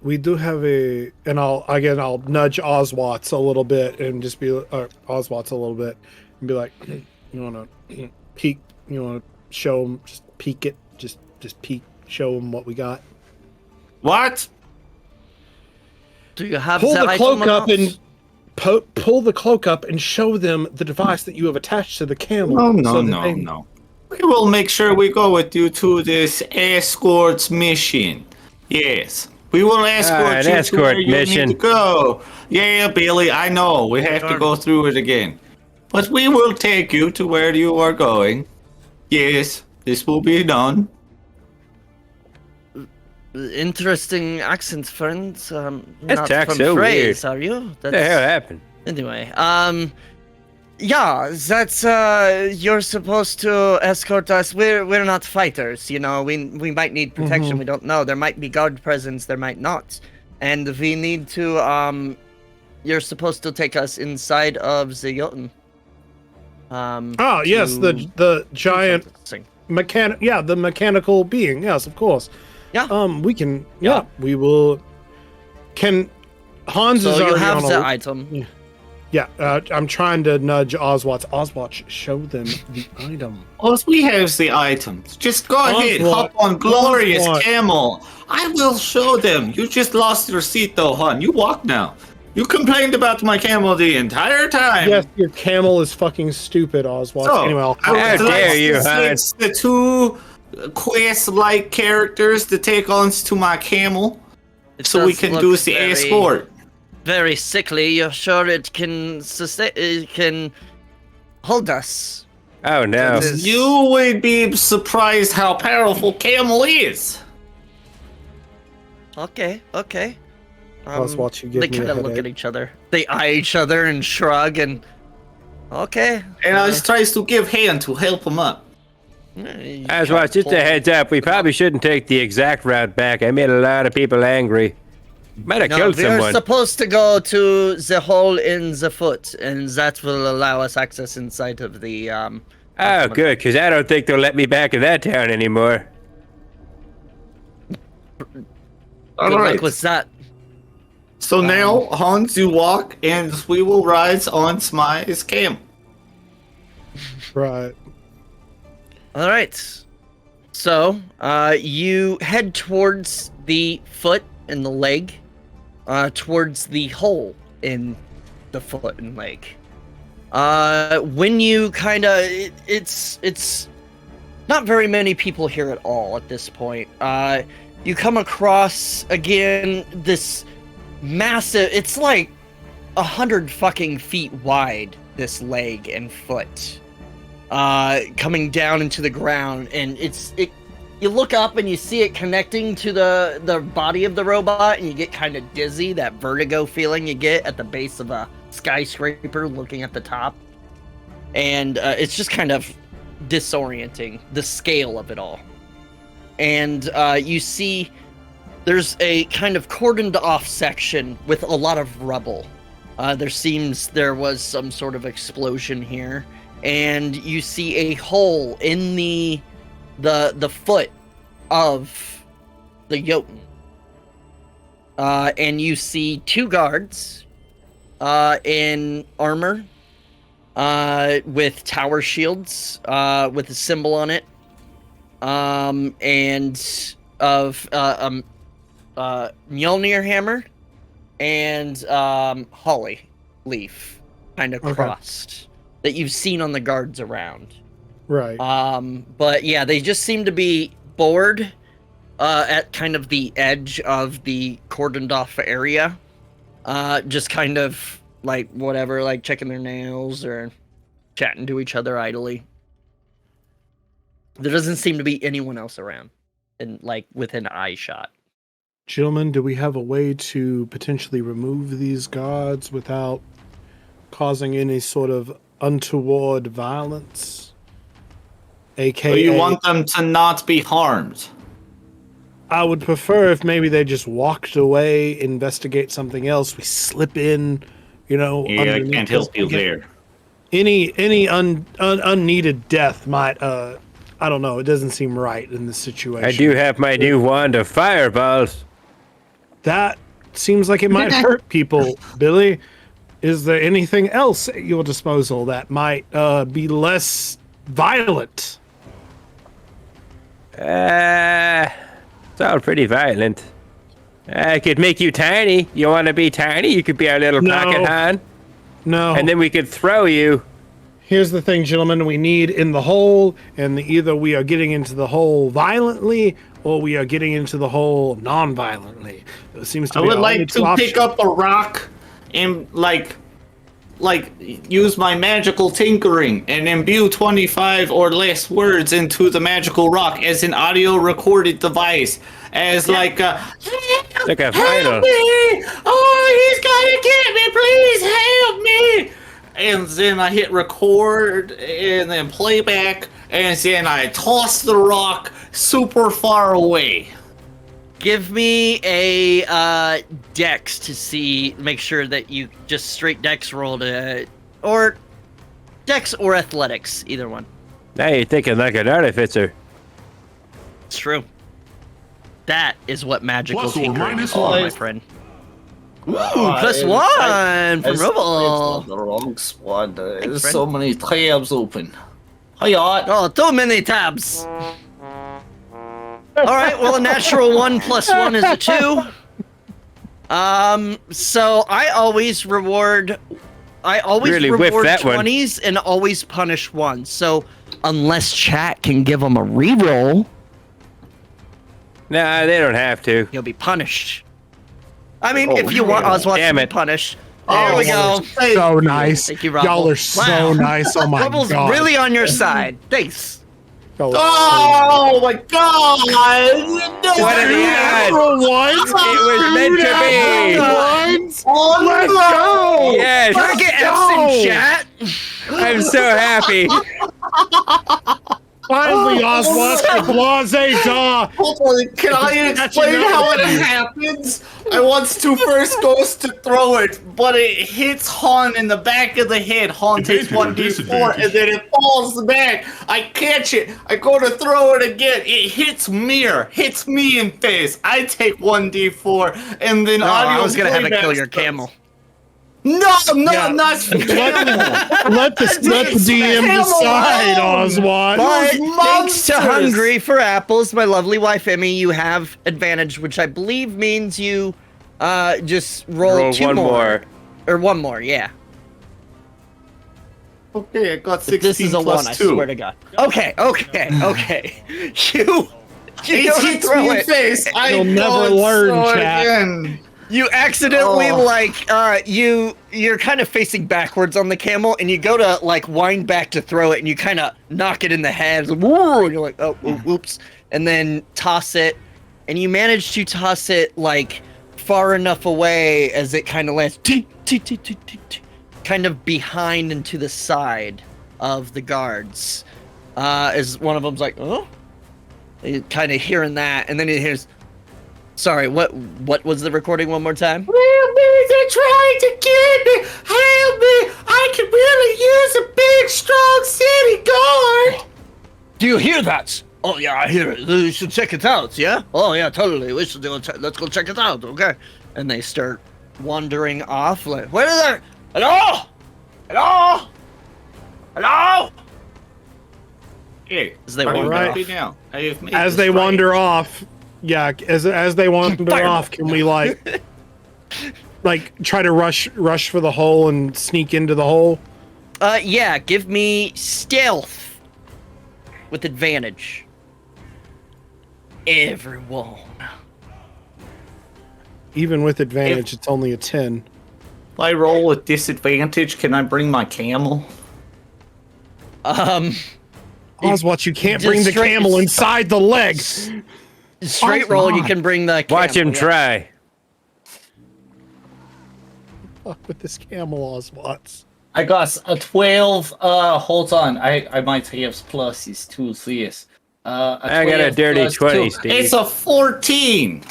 we do have and I'll nudge Oswatts a little bit and just be Oswatts a little bit and be like, you want to peek? You want to show them? Just peek it. Just peek. Show them what we got. What? Do you have Pull the cloak up and and pull the cloak up and show them the device that you have attached to the camel. No. We will make sure we go with you to this escorts mission. Yes. We will escort you to where you need to go. Yeah, Billy, I know. We have to go through it again. But we will take you to where you are going. Yes, this will be done. Interesting accent, friends. That Not talk's from so phrase, weird. are you? What the hell happened? Anyway, yeah, that's you're supposed to escort us. We're not fighters, you know. We might need protection. We don't know. There might be guard presence. There might not, and we need to. You're supposed to take us inside of the Jotun. Oh yes, the giant the mechanical being. Yes, of course. Yeah. We can. Yeah, we will. Can Hans so is you already have on the a, item. Yeah, I'm trying to nudge Oswatts. Oswatts, show them the item. Oh, we have the items. Just go ahead, hop on Glorious Camel. I will show them. You just lost your seat though, hon. You walk now. You complained about my camel the entire time. Yes, your camel is fucking stupid, Oswald. So, anyway, how dare you, hon? The two quest-like characters to take on to my camel, so we can do the escort. Very sickly. You're sure it can sustain? It can hold us? Oh no! You would be surprised how powerful camel is. Okay. Oswald, you give they me kind a of look headache. at each other. They eye each other and shrug and. Okay. And I just tries to give hand to help him up. Oswald, just a heads up. We probably shouldn't take the exact route back. I made a lot of people angry. Might have killed someone. We're supposed to go to the hole in the foot, and that will allow us access inside of the. Oh, good, because I don't think they'll let me back in that town anymore. Good luck with that. So now, Hans, you walk, and we will ride on Smy's camel. Right. All right. So, you head towards the foot and the leg, towards the hole in the foot and leg. When you kind of, it's not very many people here at all at this point. You come across again this massive. It's like 100 fucking feet wide. This leg and foot, coming down into the ground, and you look up and you see it connecting to the body of the robot, and you get kind of dizzy, that vertigo feeling you get at the base of a skyscraper looking at the top. And it's just kind of disorienting, the scale of it all. And you see there's a kind of cordoned off section with a lot of rubble. There was some sort of explosion here. And you see a hole in the foot of the Jotun. And you see two guards in armor with tower shields with a symbol on it, and of Mjolnir hammer and holly leaf kind of crossed that you've seen on the guards around. Right. But yeah, they just seem to be bored at kind of the edge of the cordoned off area. Just kind of like whatever, like checking their nails or chatting to each other idly. There doesn't seem to be anyone else around and like within eye shot. Gentlemen, do we have a way to potentially remove these guards without causing any sort of untoward violence? AKA, So you want them to not be harmed? I would prefer if maybe they just walked away, investigate something else. We slip in, Yeah, I can't help you there. Any unneeded death might, I don't know. It doesn't seem right in this situation. I do have my new wand of fireballs. that seems like it might hurt people. Billy, is there anything else at your disposal that might be less violent? It's all pretty violent. I could make you tiny. You want to be tiny? You could be our little pocket hand. No. And then we could throw you. Here's the thing, gentlemen. We need in the hole, and either we are getting into the hole violently, or we are getting into the hole non-violently. It seems to I be would our like only to two pick options. up a rock and use my magical tinkering and imbue 25 or less words into the magical rock as an audio recorded device. As like a Like a help vinyl. me! Oh, he's gonna get me! Please help me! And then I hit record and then playback, and then I toss the rock super far away. Give me a dex to make sure that you just straight dex roll or dex or athletics, either one. Now you're thinking like an artificer. It's true. That is what magical Plus or tinkering minus is for, one. my friend. Ooh, +1 from Rubble. The wrong spot. There's friend. so many tabs open. Hiya. Oh, too many tabs. All right, well, a natural 1 + 1 is a 2. So I always reward Really whiffed that one. 20s and always punish 1. So unless chat can give them a reroll, Nah, they don't have to. you'll be punished. I mean, if you want Oswald to Damn be it. punished. There we go. So nice. Thank you, Rubble. Y'all are so Wow. nice. Oh my Rubble's god. really on your side. Thanks. Y'all are Oh my god! What are the odds? Once. It was meant to be. Once. Oh, Let's no! go. Yes. Can I get F's in chat? I'm so happy. Finally, Oswald. Blase da. Hold on, can I explain how it happens? I want to first goes to throw it, but it hits Han in the back of the head. Han takes Advantage or 1d4, disadvantage? and then it falls back. I catch it. I go to throw it again. It hits me in face. I take 1d4, and then Oh, audio I was gonna have it playback kill your starts. camel. No, not camel. Let the DM decide, Oswald. But Those thanks to monsters. Hungry for Apples, my lovely wife Emmy, you have advantage, which I believe means you just roll 2 one more. Or 1 more, yeah. Okay, I got 16 This is a plus 1, 2. I swear to God. Okay. You It go to hits throw me in it. face. I You'll never go and learn, throw it chat. again. You accidentally Oh. you're kind of facing backwards on the camel, and you go to like wind back to throw it, and you kind of knock it in the head. And you're like, oh, oops, and then toss it, and you manage to toss it like far enough away as it kind of lands, kind of behind and to the side of the guards. As one of them's like, oh, kind of hearing that, and then he hears. Sorry, what was the recording one more time? Help me, they're trying to get me! Help me! I could really use a big, strong city guard! Do you hear that? Oh yeah, I hear it. You should check it out, yeah? Oh yeah, totally. We should let's go check it out, okay? And they start wandering off like, where is there? Hello? Hello? Hello? Hey, As they are you wander happy off. now? I have made As this they right. wander off, yeah, as they wander Fire. off, can we like try to rush for the hole and sneak into the hole? Yeah, give me stealth with advantage. Everyone. Even with advantage, it's only a 10. If I roll with disadvantage, can I bring my camel? Oswald, you can't Just bring the straight- camel inside the leg. Straight roll, you can bring the Watch him camel, yeah. try. Fuck with this camel, Oswald. I got a 12. Hold on. I might have pluses too, please. I got a dirty 20, Steve. It's a 14.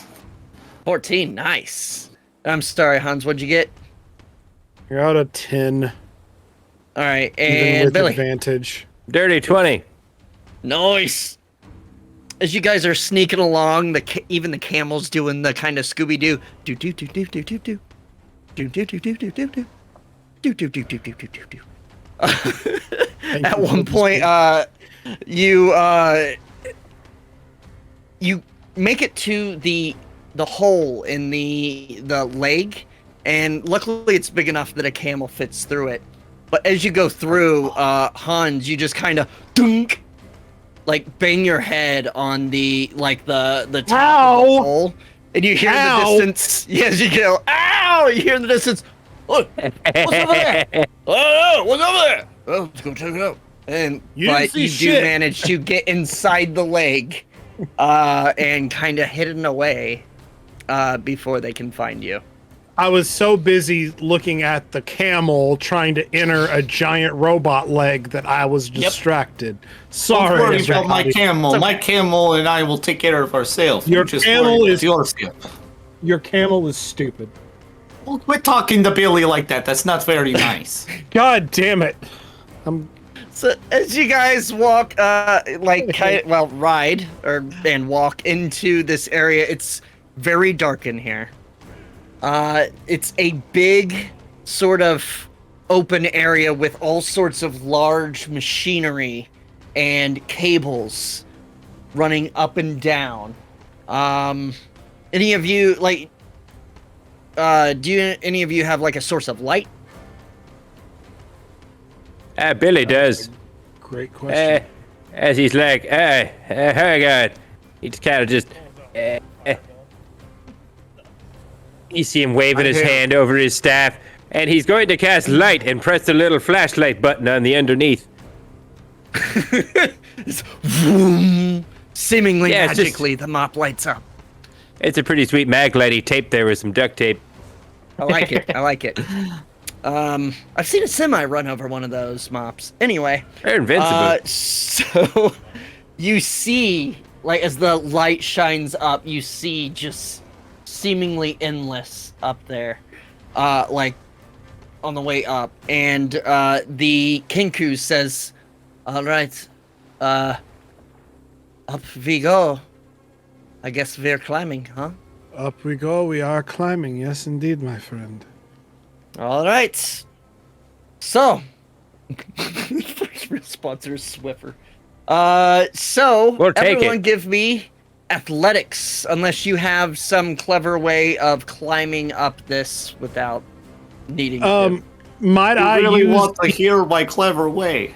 14, nice. I'm sorry, Hans, what'd you get? You're out of 10, All right, even and with Billy. advantage. Dirty 20. Nice. as you guys are sneaking along, even the camel's doing the kind of Scooby-Doo. Do do do do do do do. Do do do do do do do. Do do do do do do do do. At one point, you make it to the hole in the leg, and luckily it's big enough that a camel fits through it. But as you go through, Hans, you just kind of dunk, like bang your head on the top of the hole, and you hear in the distance. Yes, you go, ow! You hear in the distance. Look, what's over there? Oh, what's over there? Oh, let's go check it out. And but you do manage to get inside the leg, and kind of hidden away, before they can find you. I was so busy looking at the camel trying to enter a giant robot leg that I was distracted. Sorry. Don't worry about my camel. My camel and I will take care of ourselves. Your camel is your skill. Your camel is stupid. Well, quit talking to Billy like that. That's not very nice. God damn it. So as you guys walk, ride and walk into this area, it's very dark in here. It's a big sort of open area with all sorts of large machinery and cables running up and down. Any of you any of you have like a source of light? Billy does. Great question. As he's like, oh God. He just kind of just... You see him waving his hand over his staff, and he's going to cast light and press the little flashlight button on the underneath. Seemingly magically, the mop lights up. It's a pretty sweet mag lighty tape there with some duct tape. I like it. I like it. I've seen a semi run over one of those mops. Anyway. They're invincible. So you see, like, as the light shines up, you see just seemingly endless up there, like on the way up, and the Kinku says, all right, up we go. I guess we're climbing, huh? Up we go. We are climbing. Yes, indeed, my friend. All right. So, first sponsor is Swiffer. So we'll take everyone give me athletics, unless you have some clever way of climbing up this without needing to. Might I really use... want to hear my clever way.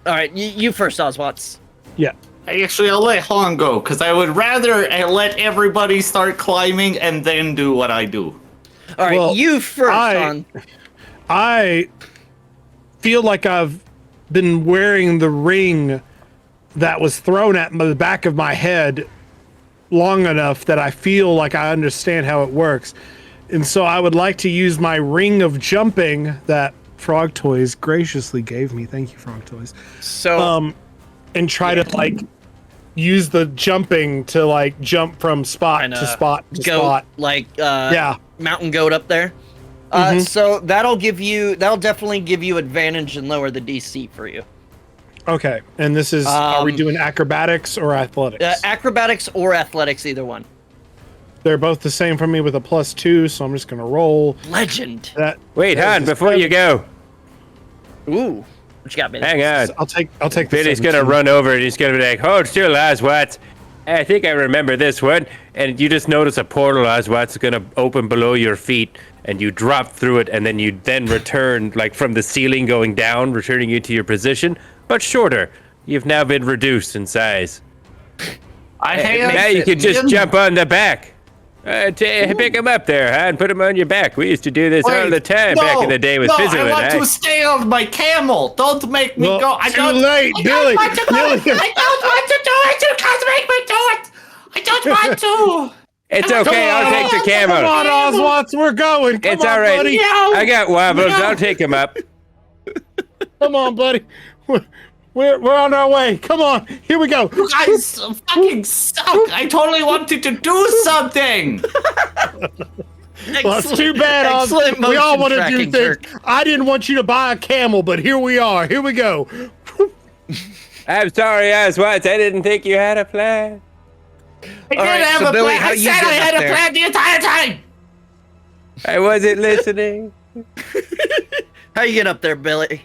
All right, you first, Oswatz. Yeah. Actually, I'll let Han go, because I would rather let everybody start climbing and then do what I do. All right, well, you first, Han. I feel like I've been wearing the ring that was thrown at the back of my head long enough that I feel like I understand how it works. And so I would like to use my ring of jumping that Frog Toys graciously gave me. Thank you, Frog Toys. So, and try to like use the jumping to like jump from spot to spot to spot. Like yeah, mountain goat up there. So that'll definitely give you advantage and lower the DC for you. Okay, and this is, are we doing acrobatics or athletics? Acrobatics or athletics, either one. They're both the same for me with a +2, so I'm just gonna roll. Legend. Wait, Han, before you go. Ooh, what you got, Billy? Hang on. I'll take the Billy's gonna run over and he's gonna be like, hold still, Oswatz. I think I remember this one. And you just notice a portal, Oswatz, is gonna open below your feet, and you drop through it, and then you return, like from the ceiling going down, returning you to your position, but shorter. You've now been reduced in size. Now you can just jump on the back. Pick him up there, and put him on your back. We used to do this all the time back in the day with Fizzle and I want to stay on my camel. Don't make me go. Too late, Billy. I don't want to do it. You can't make me do it. I don't want to. It's okay. I'll take the camel. Come on, Oswatz. We're going. Come on, all right. buddy. I got wobbles. I'll take him up. Come on, buddy. We're on our way. Come on. Here we go. You guys fucking suck. I totally wanted to do something. Well, it's too bad. We all want to do things. I didn't want you to buy a camel, but here we are. Here we go. I'm sorry, Oswald. I didn't think you had a plan. I didn't have a Billy, plan. how I you said I getting had up a there? plan the entire time. I wasn't listening. How you get up there, Billy?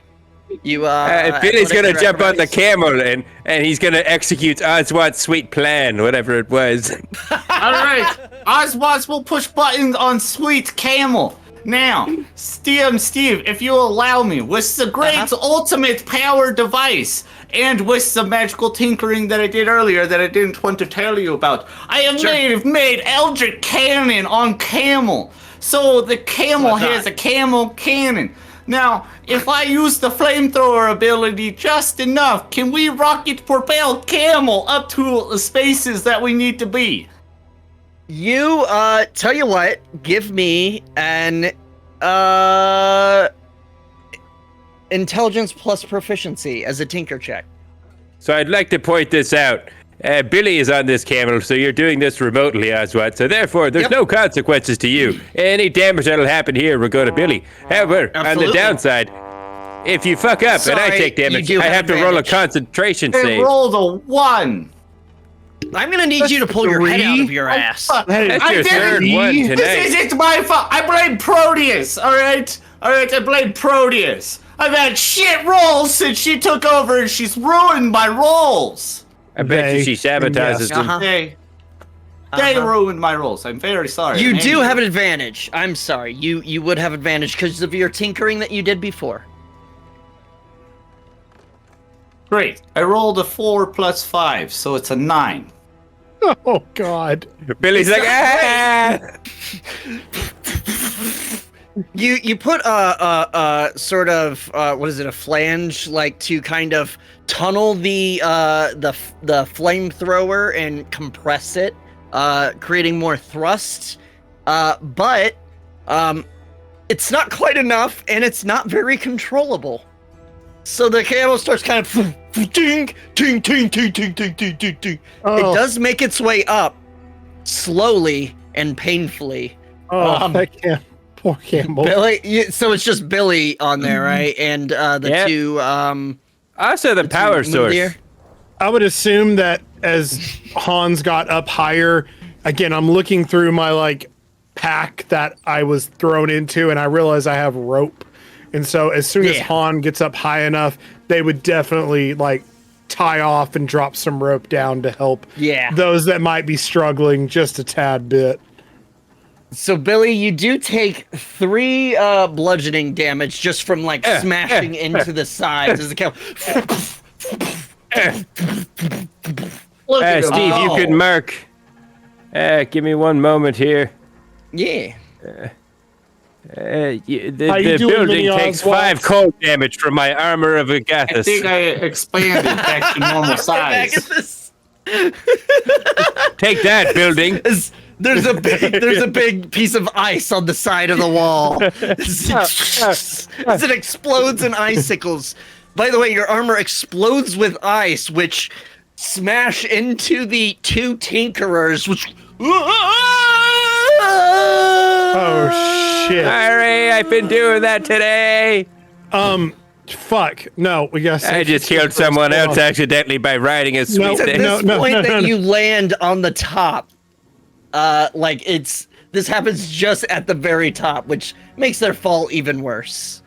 You Billy's what gonna extra jump on the acrobatics? camel and he's gonna execute Oswald's sweet plan, whatever it was. All right, Oswald will push buttons on Sweet Camel. Now, Steve, if you allow me, with the great ultimate power device and with the magical tinkering that I did earlier that I didn't want to tell you about, I have made Eldritch Cannon on Camel. So the camel has a camel cannon. Now, if I use the flamethrower ability just enough, can we rocket propel Camel up to the spaces that we need to be? You tell you what, give me an intelligence plus proficiency as a tinker check. So I'd like to point this out. Billy is on this camel, so you're doing this remotely, Oswald. So therefore, there's no consequences to you. Any damage that'll happen here will go to Billy. However, on the Absolutely. downside, if you fuck up and I Sorry, take damage, you do I have have to roll a advantage. concentration They save. rolled a 1. I'm gonna need you to pull your head out of your ass. That's I your didn't- third one This tonight. isn't my fault. I blame Proteus, all right? I blame Proteus. I've had shit rolls since she took over and she's ruined my rolls. I bet you she sabotages them. Uh-huh. They ruined my rolls. I'm very sorry. You I'm do angry. have an advantage. I'm sorry. You would have advantage because of your tinkering that you did before. Great. I rolled a 4 plus 5, so it's a 9. Oh God. Billy's like, ah! You put a sort of what is it, a flange, like to kind of tunnel the flamethrower and compress it, creating more thrust. But it's not quite enough, and it's not very controllable. So the camel starts kind of ting, ting, ting, ting, ting, ting, ting, ting, ting. Oh. It does make its way up slowly and painfully. Oh, that poor Campbell. Billy, so it's just Billy on there, right? And the Yep. two. Also the power source. Mundir. I would assume that as Hans got up higher, again, I'm looking through my like pack that I was thrown into, and I realize I have rope. And so as soon as Yeah. Han gets up high enough, they would definitely like tie off and drop some rope down to help those that might be struggling just a tad bit. So Billy, you do take 3 bludgeoning damage just from like smashing into the sides as the camel. Steve, you could mark. Give me one moment here. Yeah. How The you doing, building Mini takes Oswald? 5 cold damage from my armor of I Agathis. think I expanded back to normal Back size. at this. Take that, building. There's a big piece of ice on the side of the wall. As it explodes in icicles. By the way, your armor explodes with ice, which smash into the 2 tinkerers, which. Oh shit. Sorry, I've been doing that today. Fuck. No, we got. I just killed someone else accidentally by riding a sweet No, At thing. this no, point no, that no. you land on the top, like this happens just at the very top, which makes their fall even worse.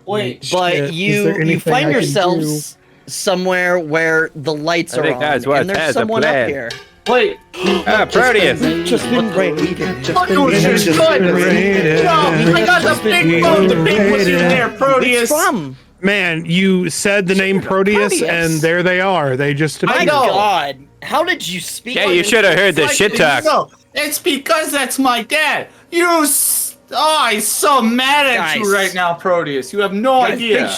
Wait, But Shit, is you there anything find I can yourselves somewhere where the lights I are think on, that's what and there's has a someone up plan. here. wait. Proteus. Just been raided. Look who's just good. No, I got the big phone. The big was in there, Proteus. It's from. Man, you said the name Proteus, Proteus. and there they are. They just My appeared. know. God, how did you speak? Yeah, you should have heard the shit talk. No, it's because that's my dad. I'm so mad at you Guys. right now, Proteus. You have no Guys, idea.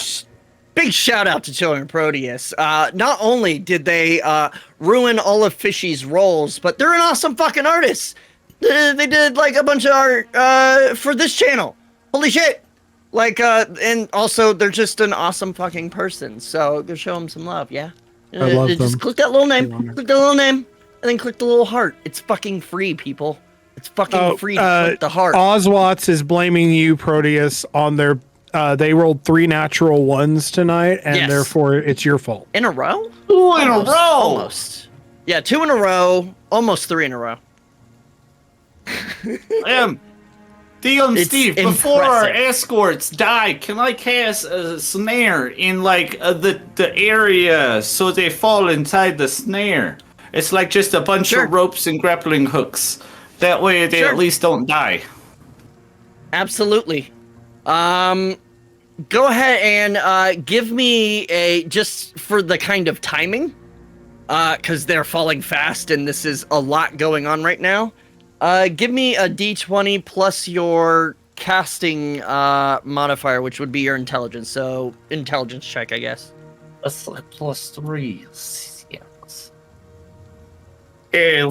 Big shout out to Children of Proteus. Not only did they ruin all of Fishy's roles, but they're an awesome fucking artist. They did like a bunch of art for this channel. Holy shit! Like, and also they're just an awesome fucking person. So go show them some love, yeah. I love Just them. click that little name, click that little name, and then click the little heart. It's fucking free, people. It's fucking free to click the heart. Oswatz is blaming you, Proteus, on their they rolled 3 natural ones tonight, and Yes. therefore it's your fault. In a row? 2 in a row. Almost. Yeah, 2 in a row. Almost 3 in a row. DM It's Steve, before our impressive. escorts die, can I cast a snare in like the area so they fall inside the snare? It's like just a bunch Sure. of ropes and grappling hooks. That way they Sure. at least don't die. Absolutely. Go ahead and give me just for the kind of timing, because they're falling fast and this is a lot going on right now. Give me a d20 plus your casting modifier, which would be your intelligence. So intelligence check, I guess. That's like +3. Yes.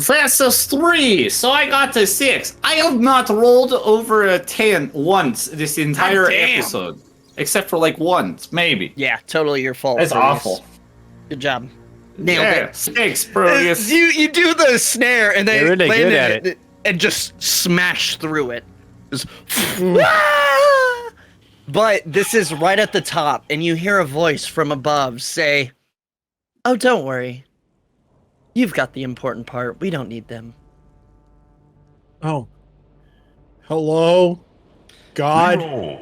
That's a 3, so I got a 6. I have not rolled over a 10 once this entire damn. episode. Except for like once, maybe. Yeah, totally your fault. That's Proteus. awful. Good job. Nailed Yeah, it. 6, Proteus. You do the snare and they You're really land good in at it. and just smash through it. Just "Ah!" But this is right at the top, and you hear a voice from above say, "Oh, don't worry. You've got the important part. We don't need them." Oh. Hello? God? Roll.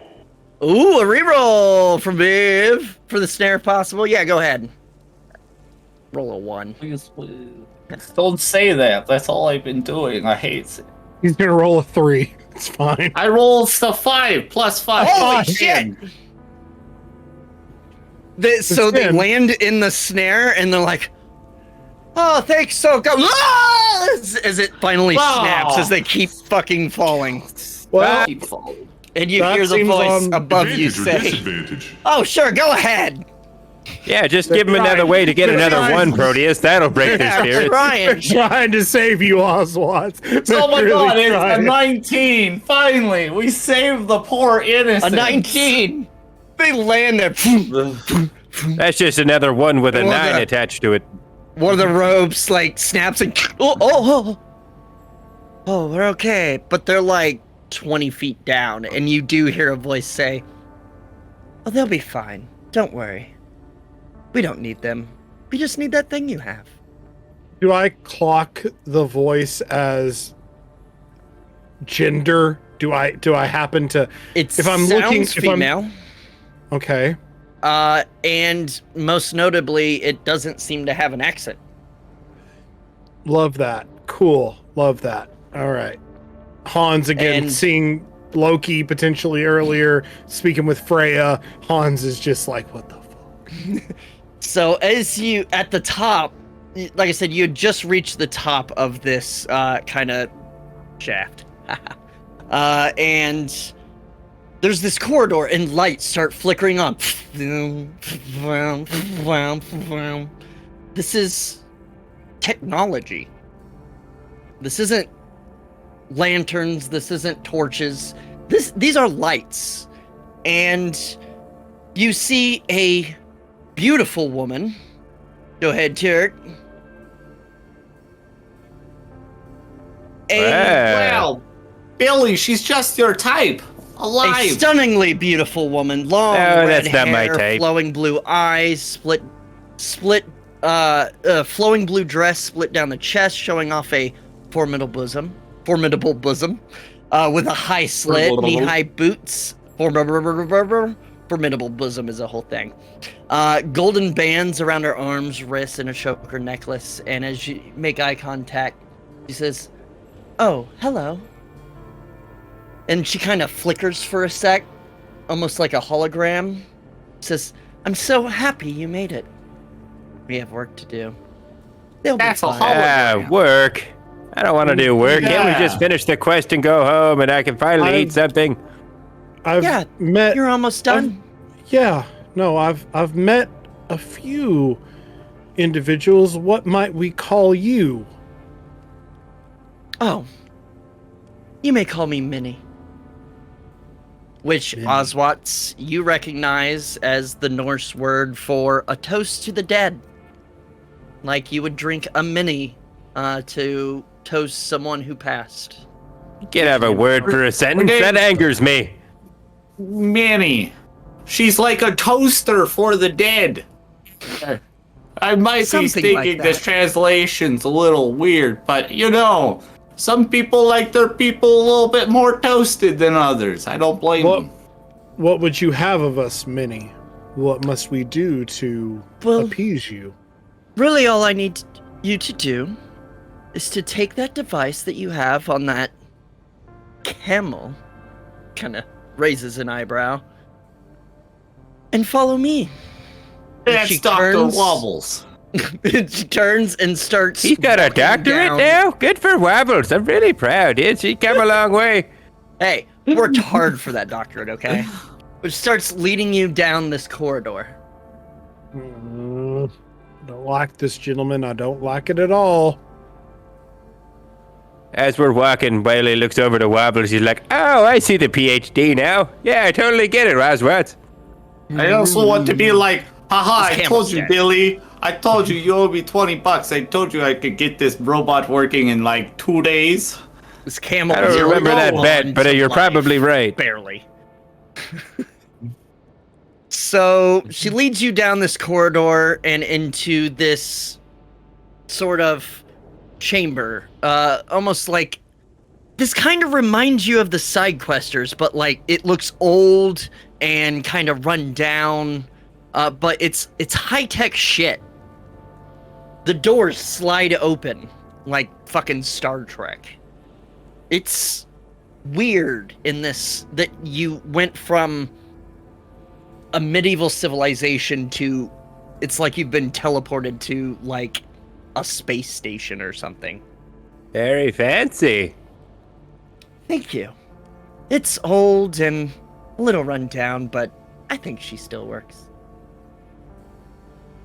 Ooh, a reroll from Viv for the snare if possible. Yeah, go ahead. Roll a 1. Please. Don't say that. That's all I've been doing. I hate it. He's gonna roll a 3. It's fine. I rolled the 5 plus 5. Holy 10. shit! So they 10. land in the snare and they're like, "Oh, thanks, so go!" Ah! As it finally snaps as they keep fucking falling. Well, Keep falling. And you That hear the seems voice on above you Advantage or say, disadvantage? "Oh, sure, go ahead." Yeah, just give him another way to get another one, Proteus. That'll break their Yeah, I'm spirits. trying. trying to save you, Oswald. Oh my god, it's a 19. Finally, we saved the poor A innocent. 19. They land there. That's just another one with a Well, 9 that- attached to it. One of the ropes like snaps and oh, we're okay. But they're like 20 feet down, and you do hear a voice say, "Oh, they'll be fine. Don't worry. We don't need them. We just need that thing you have." Do I clock the voice as gender? Do I happen to? It's If I'm looking- if I'm- female. Okay. And most notably, it doesn't seem to have an accent. Love that. Cool. Love that. All right. Hans again, And- seeing Loki potentially earlier, speaking with Freya. Hans is just like, what the fuck? So as you at the top, like I said, you had just reached the top of this kind of shaft, and there's this corridor, and lights start flickering on. This is technology. This isn't lanterns. This isn't torches. These are lights, and you see a beautiful woman. Go ahead, Turk. Wow. Billy, she's just your type. A Alive. stunningly beautiful woman, long No, red that's not my hair, type. flowing blue eyes, flowing blue dress split down the chest, showing off a formidable bosom, with a high slit, knee-high boots. Formidable bosom is a whole thing. Golden bands around her arms, wrists, and a choker necklace. And as you make eye contact, she says, "Oh, hello." And she kind of flickers for a sec, almost like a hologram. Says, "I'm so happy you made it. We have work to do." They'll be That's a fine. hologram. Work. I don't want to do work. Can't Yeah. we just finish the quest and go home and I can finally eat something? I've Yeah, met. You're almost done. Yeah. No, I've met a few individuals. What might we call you? Oh, you may call me Minnie. Which, Oswatz, you recognize as the Norse word for a toast to the dead. Like you would drink a Minnie to toast someone who passed. You can't have a word for a sentence. That angers me. Minnie. She's like a toaster for the dead. I might Something be like thinking that. this translation's a little weird, but you know, some people like their people a little bit more toasted than others. I don't blame them. What would you have of us, Minnie? What must we do to appease you? Really, all I need you to do is to take that device that you have on that camel, kind of raises an eyebrow, and follow me. That's she Dr. turns- Wobbles. She turns and starts. He's got a walking doctorate down. now? Good for Wobbles. I'm really proud. She come a long way. Hey, worked hard for that doctorate, okay? Which starts leading you down this corridor. Don't like this, gentleman. I don't like it at all. As we're walking, Wiley looks over to Wobbles. He's like, oh, I see the PhD now. Yeah, I totally get it, Roswart. I also want to be like, haha, This I camel's told you, dead. Billy. I told you you owe me $20. I told you I could get this robot working in like 2 days. This camel. I don't zero remember that one bet, but to you're life. probably right. Barely. So she leads you down this corridor and into this sort of chamber. Almost like this kind of reminds you of the Sidequesters, but like it looks old and kind of run down. But it's high-tech shit. The doors slide open like fucking Star Trek. It's weird in this that you went from a medieval civilization to it's like you've been teleported to like a space station or something. Very fancy. Thank you. It's old and a little run down, but I think she still works.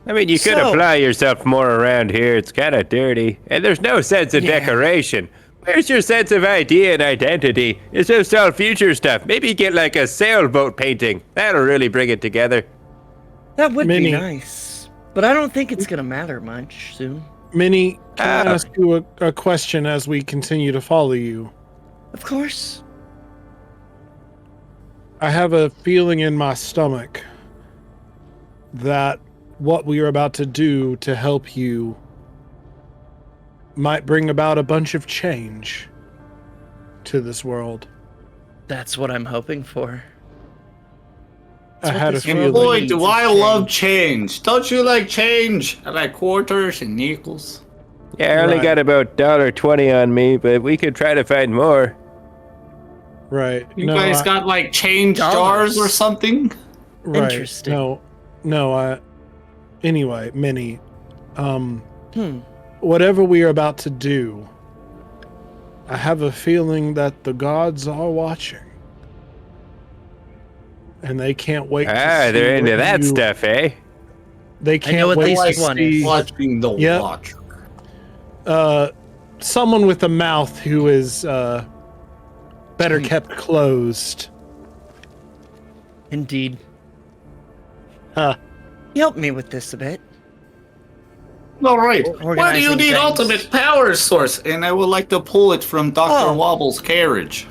I mean, you could So- apply yourself more around here. It's kind of dirty. And there's no sense of Yeah. decoration. Where's your sense of idea and identity? It's just all future stuff. Maybe get like a sailboat painting. That'll really bring it together. That would Minnie. be nice, but I don't think it's gonna matter much soon. Minnie, can I Ah. ask you a question as we continue to follow you? Of course. I have a feeling in my stomach that what we are about to do to help you might bring about a bunch of change to this world. That's what I'm hoping for. I had a this feeling. world Boy, needs do is I change. love change. Don't you like change? I like quarters and nickels. Yeah, I only Right. got about $1.20 on me, but we could try to find more. Right. You guys got like change Dollars. jars or something? right. Interesting. No, anyway, Minnie, Hmm. whatever we are about to do, I have a feeling that the gods are watching. And they can't wait to see They're into what that you- stuff, eh? They can't know at wait least to one see is. Watching the Yep. watch. Someone with a mouth who is better kept closed. Indeed. Huh. Help me with this a bit. All right. Why do you Organizing need things. ultimate power source? And I would like to pull it from Dr. Oh. Wobble's carriage.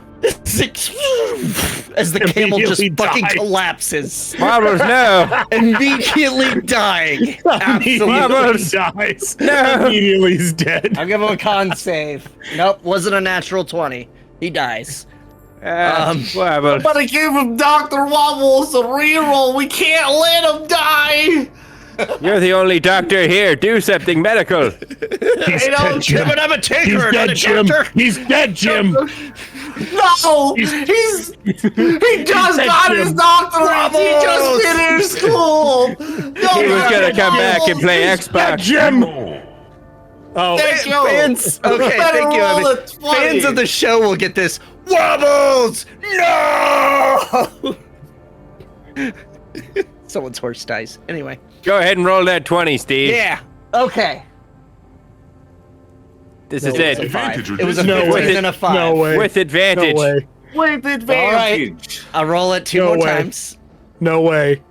As the camel just Immediately fucking dies. collapses, Wobbles, no! immediately dying. Absolutely. Wobbles. dies. No. Immediately he's dead. I'll give him a con save. Nope, wasn't a natural 20. He dies. Wobbles. But I gave him Dr. Wobbles a reroll. We can't let him die. You're the only doctor here. Do something medical. I don't. Jim. I'm a He's taker, not dead, a Jim. doctor. He's dead, Jim. No, he just got his doctorate. He just finished school. No, He was gonna come back and play Xbox. Jim. Oh, Thank you. Fans, okay, Better thank you. roll Evan. a 20. Fans of the show will get this. Wobbles! No! Someone's horse dies. Anyway. Go ahead and roll that 20, Steve. Yeah. Okay. This No, is it's it. Advantage or It was a No 15 way. and a 5. no way. With No advantage. way. With advantage. I'll roll it two No more way. times. No way.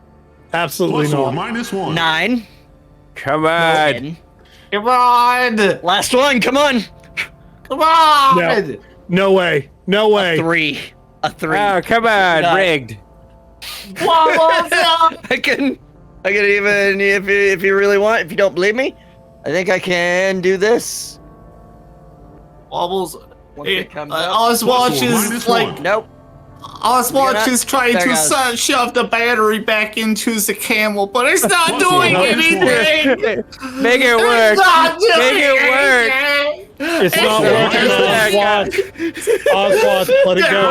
Absolutely Plus or not. minus 1. 9. Come on. 10. Come on. Last one, come on. Come on. No. No way. No way. 3. A 3. Oh, come on. Nine. Rigged. Wobbles. I can even if you really want. If you don't believe me, I think I can do this. Wobbles. Once it comes up. Oswatch is -1. like. Nope. Oswatch is trying to shove the battery back into the camel, but it's not doing anything. Make it work. Make it work. It's not working, Oswald. Oswald, let it go.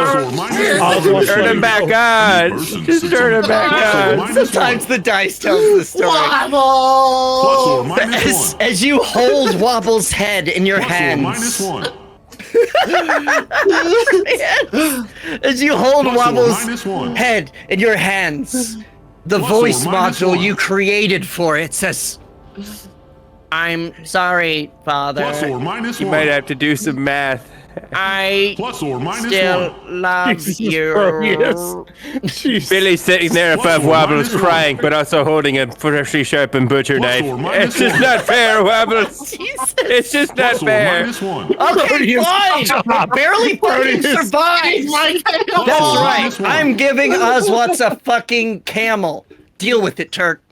Oswald, Turn him back on. Just turn him back on. Sometimes the dice tells the story. Wobble. As you hold Wobble's head in your hands. -1. As you hold Wobble's -1. head in your hands, the Plus or voice minus module 1. you created for it says, "I'm sorry, Father. Plus or minus You 1. might have to do some math. I Plus or minus still 1. love Jesus you." Christ. Billy's sitting there Plus above or Wobbles, minus crying, but also holding a freshly sharpened butcher Plus knife. or minus It's just 1. not fair, Wobbles. It's just not Plus or fair. minus 1. Okay, fine. Barely fucking survived. That's right. minus 1. I'm giving Oswat's a fucking camel. Deal with it, Turk.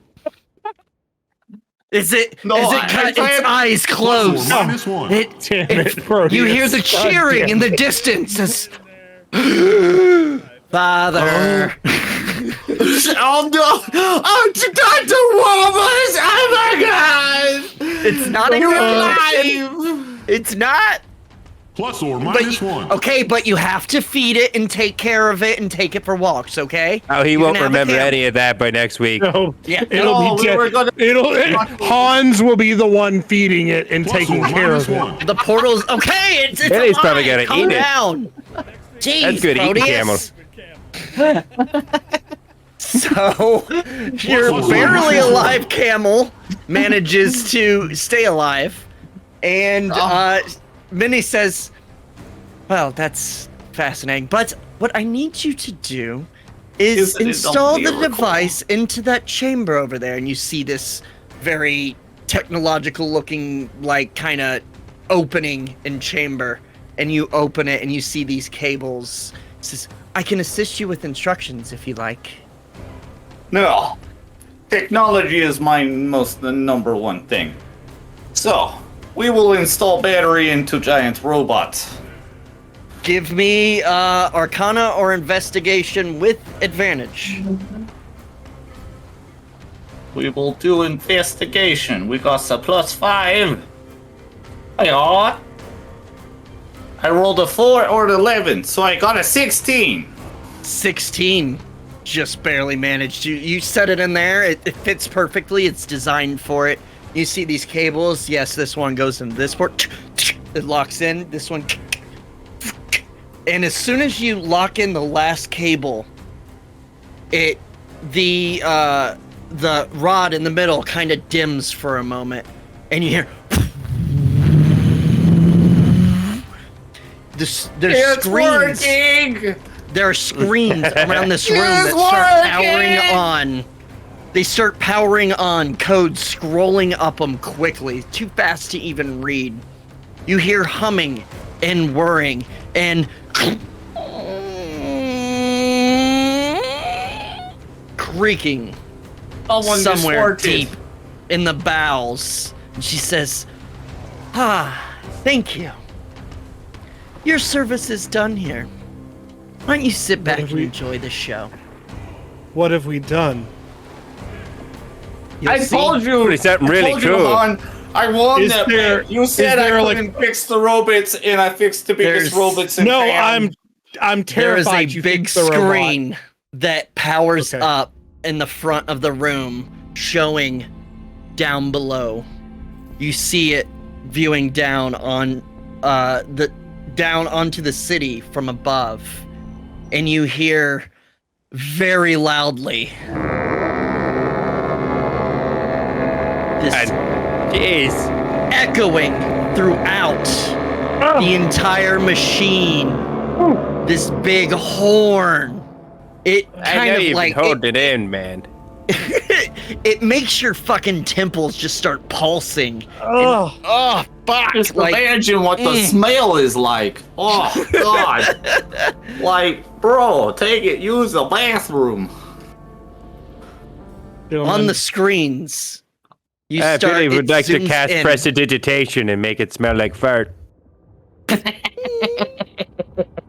Is it got its eyes Plus closed? or minus 1. Damn it, Proteus. You hear the God cheering damn in the distance. As, Father. Oh no! Oh, Dr. Wobbles! Oh my God! It's not a You're good alive! It's not. Plus or But minus 1. okay, but you have to feed it and take care of it and take it for walks, okay? Oh, he You won't can have a remember camel. any of that by next week. No, Yeah. it'll No, be we were dead. gonna- Hans will be the one feeding it and Plus taking or care minus of it. 1. The portal's okay. It's Billy's alive. probably gonna Calm eat it. down. Jeez, That's good eating Proteus. So your Plus or barely minus 1. alive camel manages to stay alive, and Minnie says, "Well, that's fascinating. But what I need you to do is Isn't it a install the miracle? device into that chamber over there." And you see this very technological-looking, like kind of opening in chamber, and you open it, and you see these cables. It says, "I can assist you with instructions if you like." No. Technology is my the number one thing. So, we will install battery into giant robots. Give me Arcana or Investigation with advantage. We will do investigation. We got a +5. Hi-yaw. I rolled a 4 or an 11, so I got a 16. 16. Just barely managed. You set it in there. It fits perfectly. It's designed for it. You see these cables. Yes, this one goes in this port. It locks in. This one. And as soon as you lock in the last cable, the rod in the middle kind of dims for a moment, and you hear. There's It's screams. working! There are screens around this room It's that start working! powering on. They start powering on, codes scrolling up them quickly, too fast to even read. You hear humming and whirring and creaking Someone somewhere just farted. deep in the bowels. And she says, thank you. Your service is done here. Why don't you sit back have and we- enjoy the show? What have we done? You'll I see. told you. Pretty something really I told you, cool. Han, I won Is that. there- You said is there, I like- couldn't fix the robots, and I fixed the biggest There's- robots in No, town. I'm There is terrified. a you big fixed the robot. screen that powers Okay. up in the front of the room, showing down below. You see it viewing down on down onto the city from above, and you hear very loudly this Jeez. echoing throughout the entire machine. This big horn. It I kind know of you've like been holding it in, man. it makes your fucking temples just start pulsing. Ugh. Oh fuck! Just Like, imagine what the smell is like. Oh God! Like, bro, take it. Use the bathroom. On the screens, you start. Billy would like to zooms cast in. prestidigitation and make it smell like fart.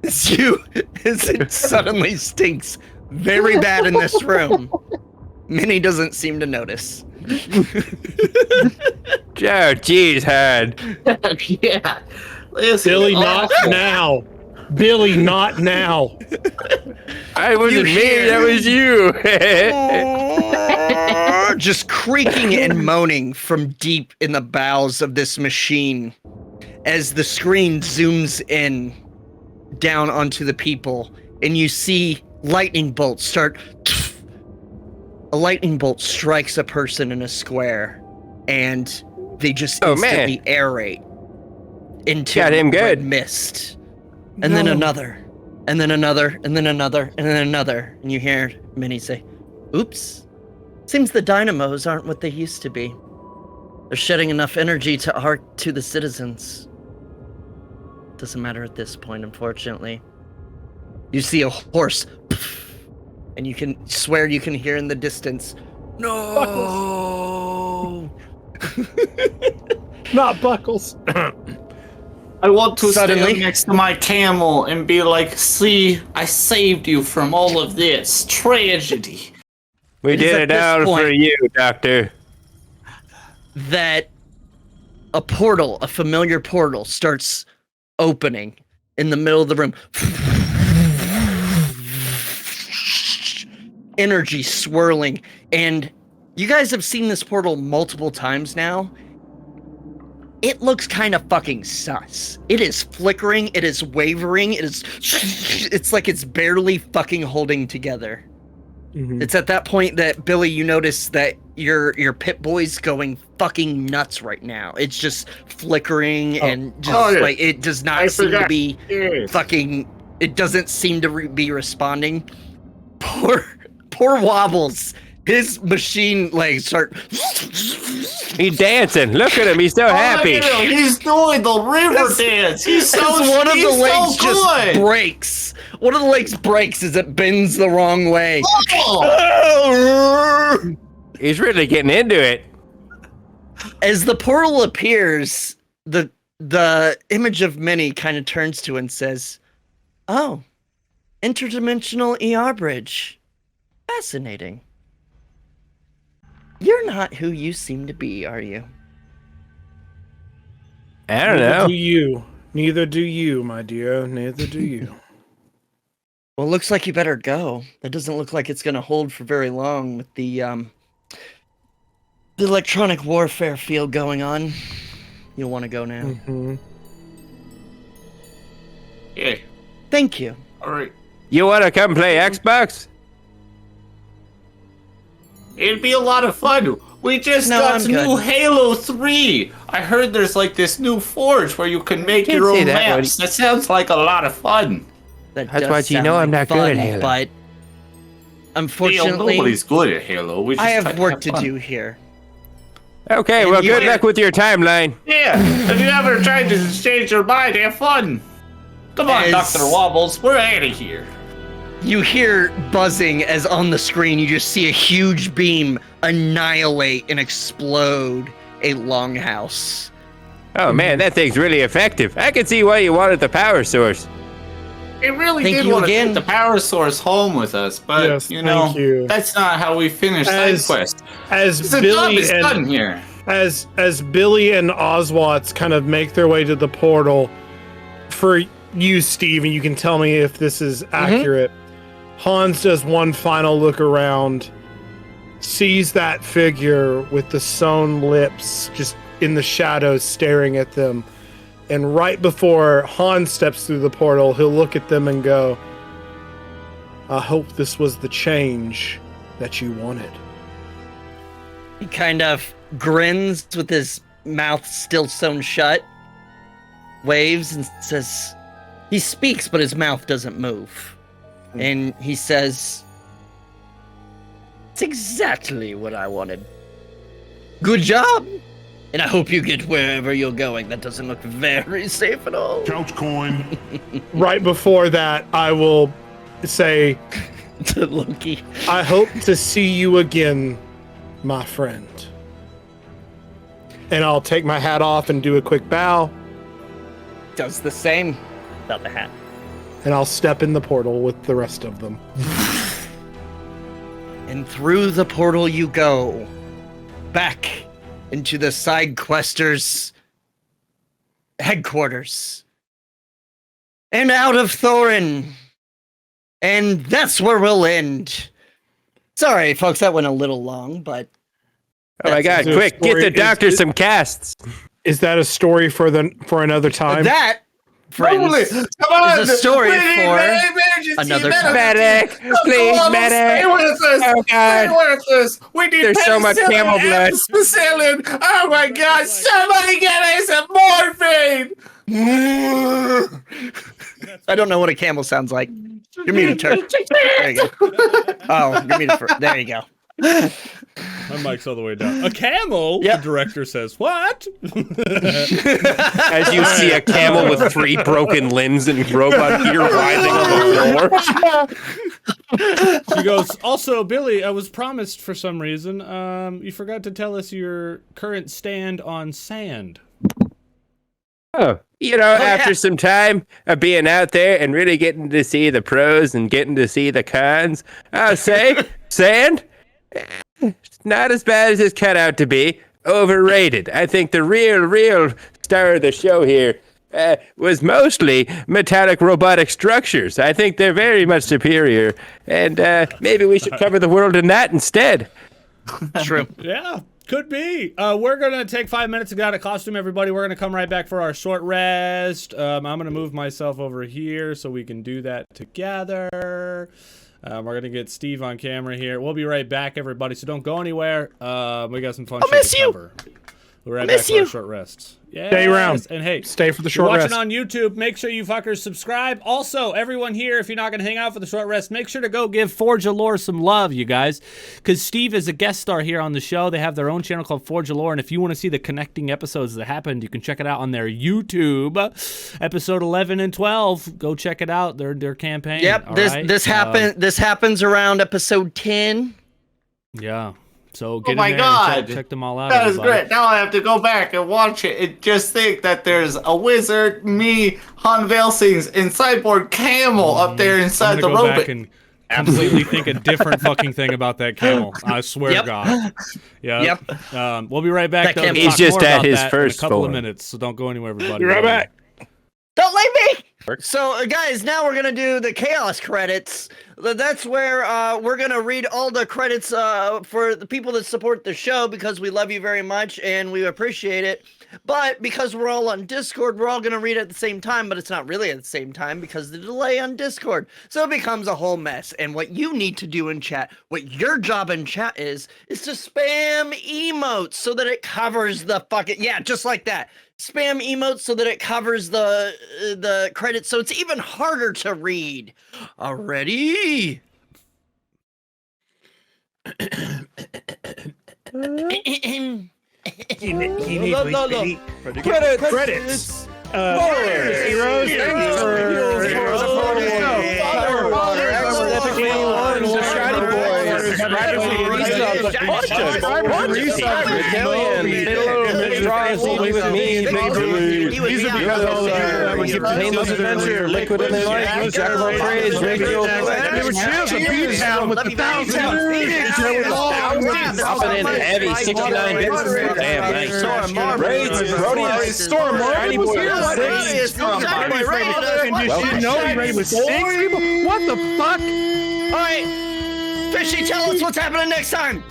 It suddenly stinks very bad in this room. Minnie doesn't seem to notice. Oh, jeez, Hard. Yeah. Listen, Billy, not now. Billy, not now. I wasn't me, that was you. Just creaking and moaning from deep in the bowels of this machine as the screen zooms in down onto the people, and you see lightning bolts start. A lightning bolt strikes a person in a square, and they just instantly aerate into red mist. And then another, and then another, and then another, and then another. And you hear Minnie say, "Oops, seems the dynamos aren't what they used to be. They're shedding enough energy to arc to the citizens." Doesn't matter at this point, unfortunately. You see a horse, and you can swear you can hear in the distance, "No!" Not Buckles. I want to Suddenly- stand next to my camel and be like, "See, I saved you from all of this tragedy." We It is did at it this all for point- you, Doctor. That a portal, a familiar portal, starts opening in the middle of the room. Energy swirling, and you guys have seen this portal multiple times now. It looks kind of fucking sus. It is flickering, it is wavering, it's like it's barely fucking holding together. Mhm. It's at that point that, Billy, you notice that your pit boy's going fucking nuts right now. It's just flickering and just like it does not seem to be fucking. It doesn't seem to be responding. Poor Wobbles. His machine legs start. He's dancing. Look at him. He's so happy. Look at him. He's doing the river dance. He's so One of the he's legs so just good. breaks. One of the legs breaks as it bends the wrong way. Oh. He's really getting into it. As the portal appears, the image of Minnie kind of turns to and says, "Oh, interdimensional ER bridge. Fascinating. You're not who you seem to be, are you?" I don't Neither know. do you. Neither do you, my dear. Neither do you. Well, looks like you better go. That doesn't look like it's going to hold for very long with the electronic warfare field going on. You'll want to go now. Mhm. Yeah. Thank you. All right. You want to come play Xbox? It'd be a lot of fun. We just No, got I'm new good. Halo 3. I heard there's like this new forge where you can make Can't your say own that, maps. That sounds like a lot of fun. That That's does what you sound know like I'm not good at fun, Halo. But unfortunately, Nobody's good at Halo. We just I try have work to fun. do here. Okay, And well, you- good luck with your timeline. Yeah. Have you ever tried to change your mind? Have fun. Come on, As- Dr. Wobbles. We're out of here. You hear buzzing as on the screen you just see a huge beam annihilate and explode a longhouse. Oh, man, that thing's really effective. I can see why you wanted the power source. It really Thank did you want to again. take the power source home with us, but Yes, you know, thank you. that's not how we finish As- SideQuest. As The job Billy is done and here. as Billy and Oswatts kind of make their way to the portal, for you, Steve, and you can tell me if this is accurate. Hans does one final look around, sees that figure with the sewn lips just in the shadows staring at them, and right before Hans steps through the portal, he'll look at them and go, "I hope this was the change that you wanted." He kind of grins with his mouth still sewn shut, waves and says, he speaks, but his mouth doesn't move. And he says, "It's exactly what I wanted. Good job. And I hope you get wherever you're going. That doesn't look very safe at all." Couch coin. Right before that, I will say, To Loki. "I hope to see you again my friend. And I'll take my hat off and do a quick bow. Does the same. Without the hat. And I'll step in the portal with the rest of them. And through the portal you go. Back into the Sidequesters headquarters. And out of Thorin. And that's where we'll end. Sorry, folks, that went a little long, but... Oh my god, quick, get the doctor some casts. Is that a story for another time? That, friends, Come on! is a story for another time. Medic, please, medic. Stay with us! Oh god. Stay with us! We need There's so much camel blood. Penicillin! Oh my god! Somebody get us some morphine! I don't know what a camel sounds like. You're muted, Turk. There you go. Oh, you're muted for... There you go. My mic's all the way down. A camel? Yep. The director says, what? As you see a camel with 3 broken limbs and robot ear writhing on the floor. She goes, also, Billy, I was promised for some reason, you forgot to tell us your current stand on sand. Oh, after some time of being out there and really getting to see the pros and getting to see the cons, I'll say, sand, it's not as bad as it's cut out to be. Overrated. I think the real star of the show here was mostly metallic robotic structures. I think they're very much superior, and maybe we should cover the world in that instead. True. Yeah. Could be. We're going to take 5 minutes to get out of costume, everybody. We're going to come right back for our short rest. I'm going to move myself over here so we can do that together. We're going to get Steve on camera here. We'll be right back, everybody, so don't go anywhere. We got some fun shit to cover. We're right back for our short rests. Yes. Stay around. And hey, stay for the short rest. Watching on YouTube, make sure you fuckers subscribe. Also, everyone here, if you're not going to hang out for the short rest, make sure to go give Forgeoflore some love, you guys. Because Steve is a guest star here on the show. They have their own channel called Forgeoflore. And if you want to see the connecting episodes that happened, you can check it out on their YouTube. Episode 11 and 12. Go check it out. Their campaign. Yep. This happens around episode 10. Yeah. So get Oh my in there god! and check them all out. That is everybody. great. Now I have to go back and watch it and just think that there's a wizard, me, Han Velsings, and Cyborg Camel up there inside I'm the gonna go robot. back and completely think a different fucking thing about that camel. I swear to God. Yep. We'll be right back. That camel- He's just at his in first a couple form. of minutes, so don't go anywhere, everybody. Be right back. Don't leave me! So, guys, now we're going to do the Chaos credits. That's where we're going to read all the credits for the people that support the show because we love you very much and we appreciate it. But because we're all on Discord, we're all going to read at the same time, but it's not really at the same time because the delay on Discord. So it becomes a whole mess. And what you need to do in chat, what your job in chat is to spam emotes so that it covers the fucking... Yeah, just like that. Spam emotes so that it covers the credits, so it's even harder to read. Already? Credits. Heroes. Thanks for Liquid in their life, Jack of all trades, radio. They were champs of Beattown with 1,000 Dropping in heavy, 69 bits. Damn, nice. Raids, Proteus, Storm Shiny Boy. What the fuck? Alright, Fishy, tell us what's happening next time.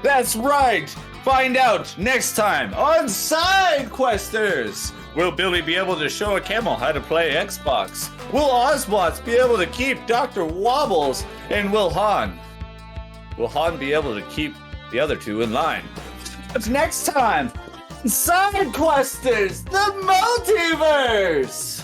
That's right. Find out next time on Sidequesters. Will Billy be able to show a camel how to play Xbox? Will Osmots be able to keep Dr. Wobbles? And will Han be able to keep the other two in line? That's next time. Sidequesters, the multiverse.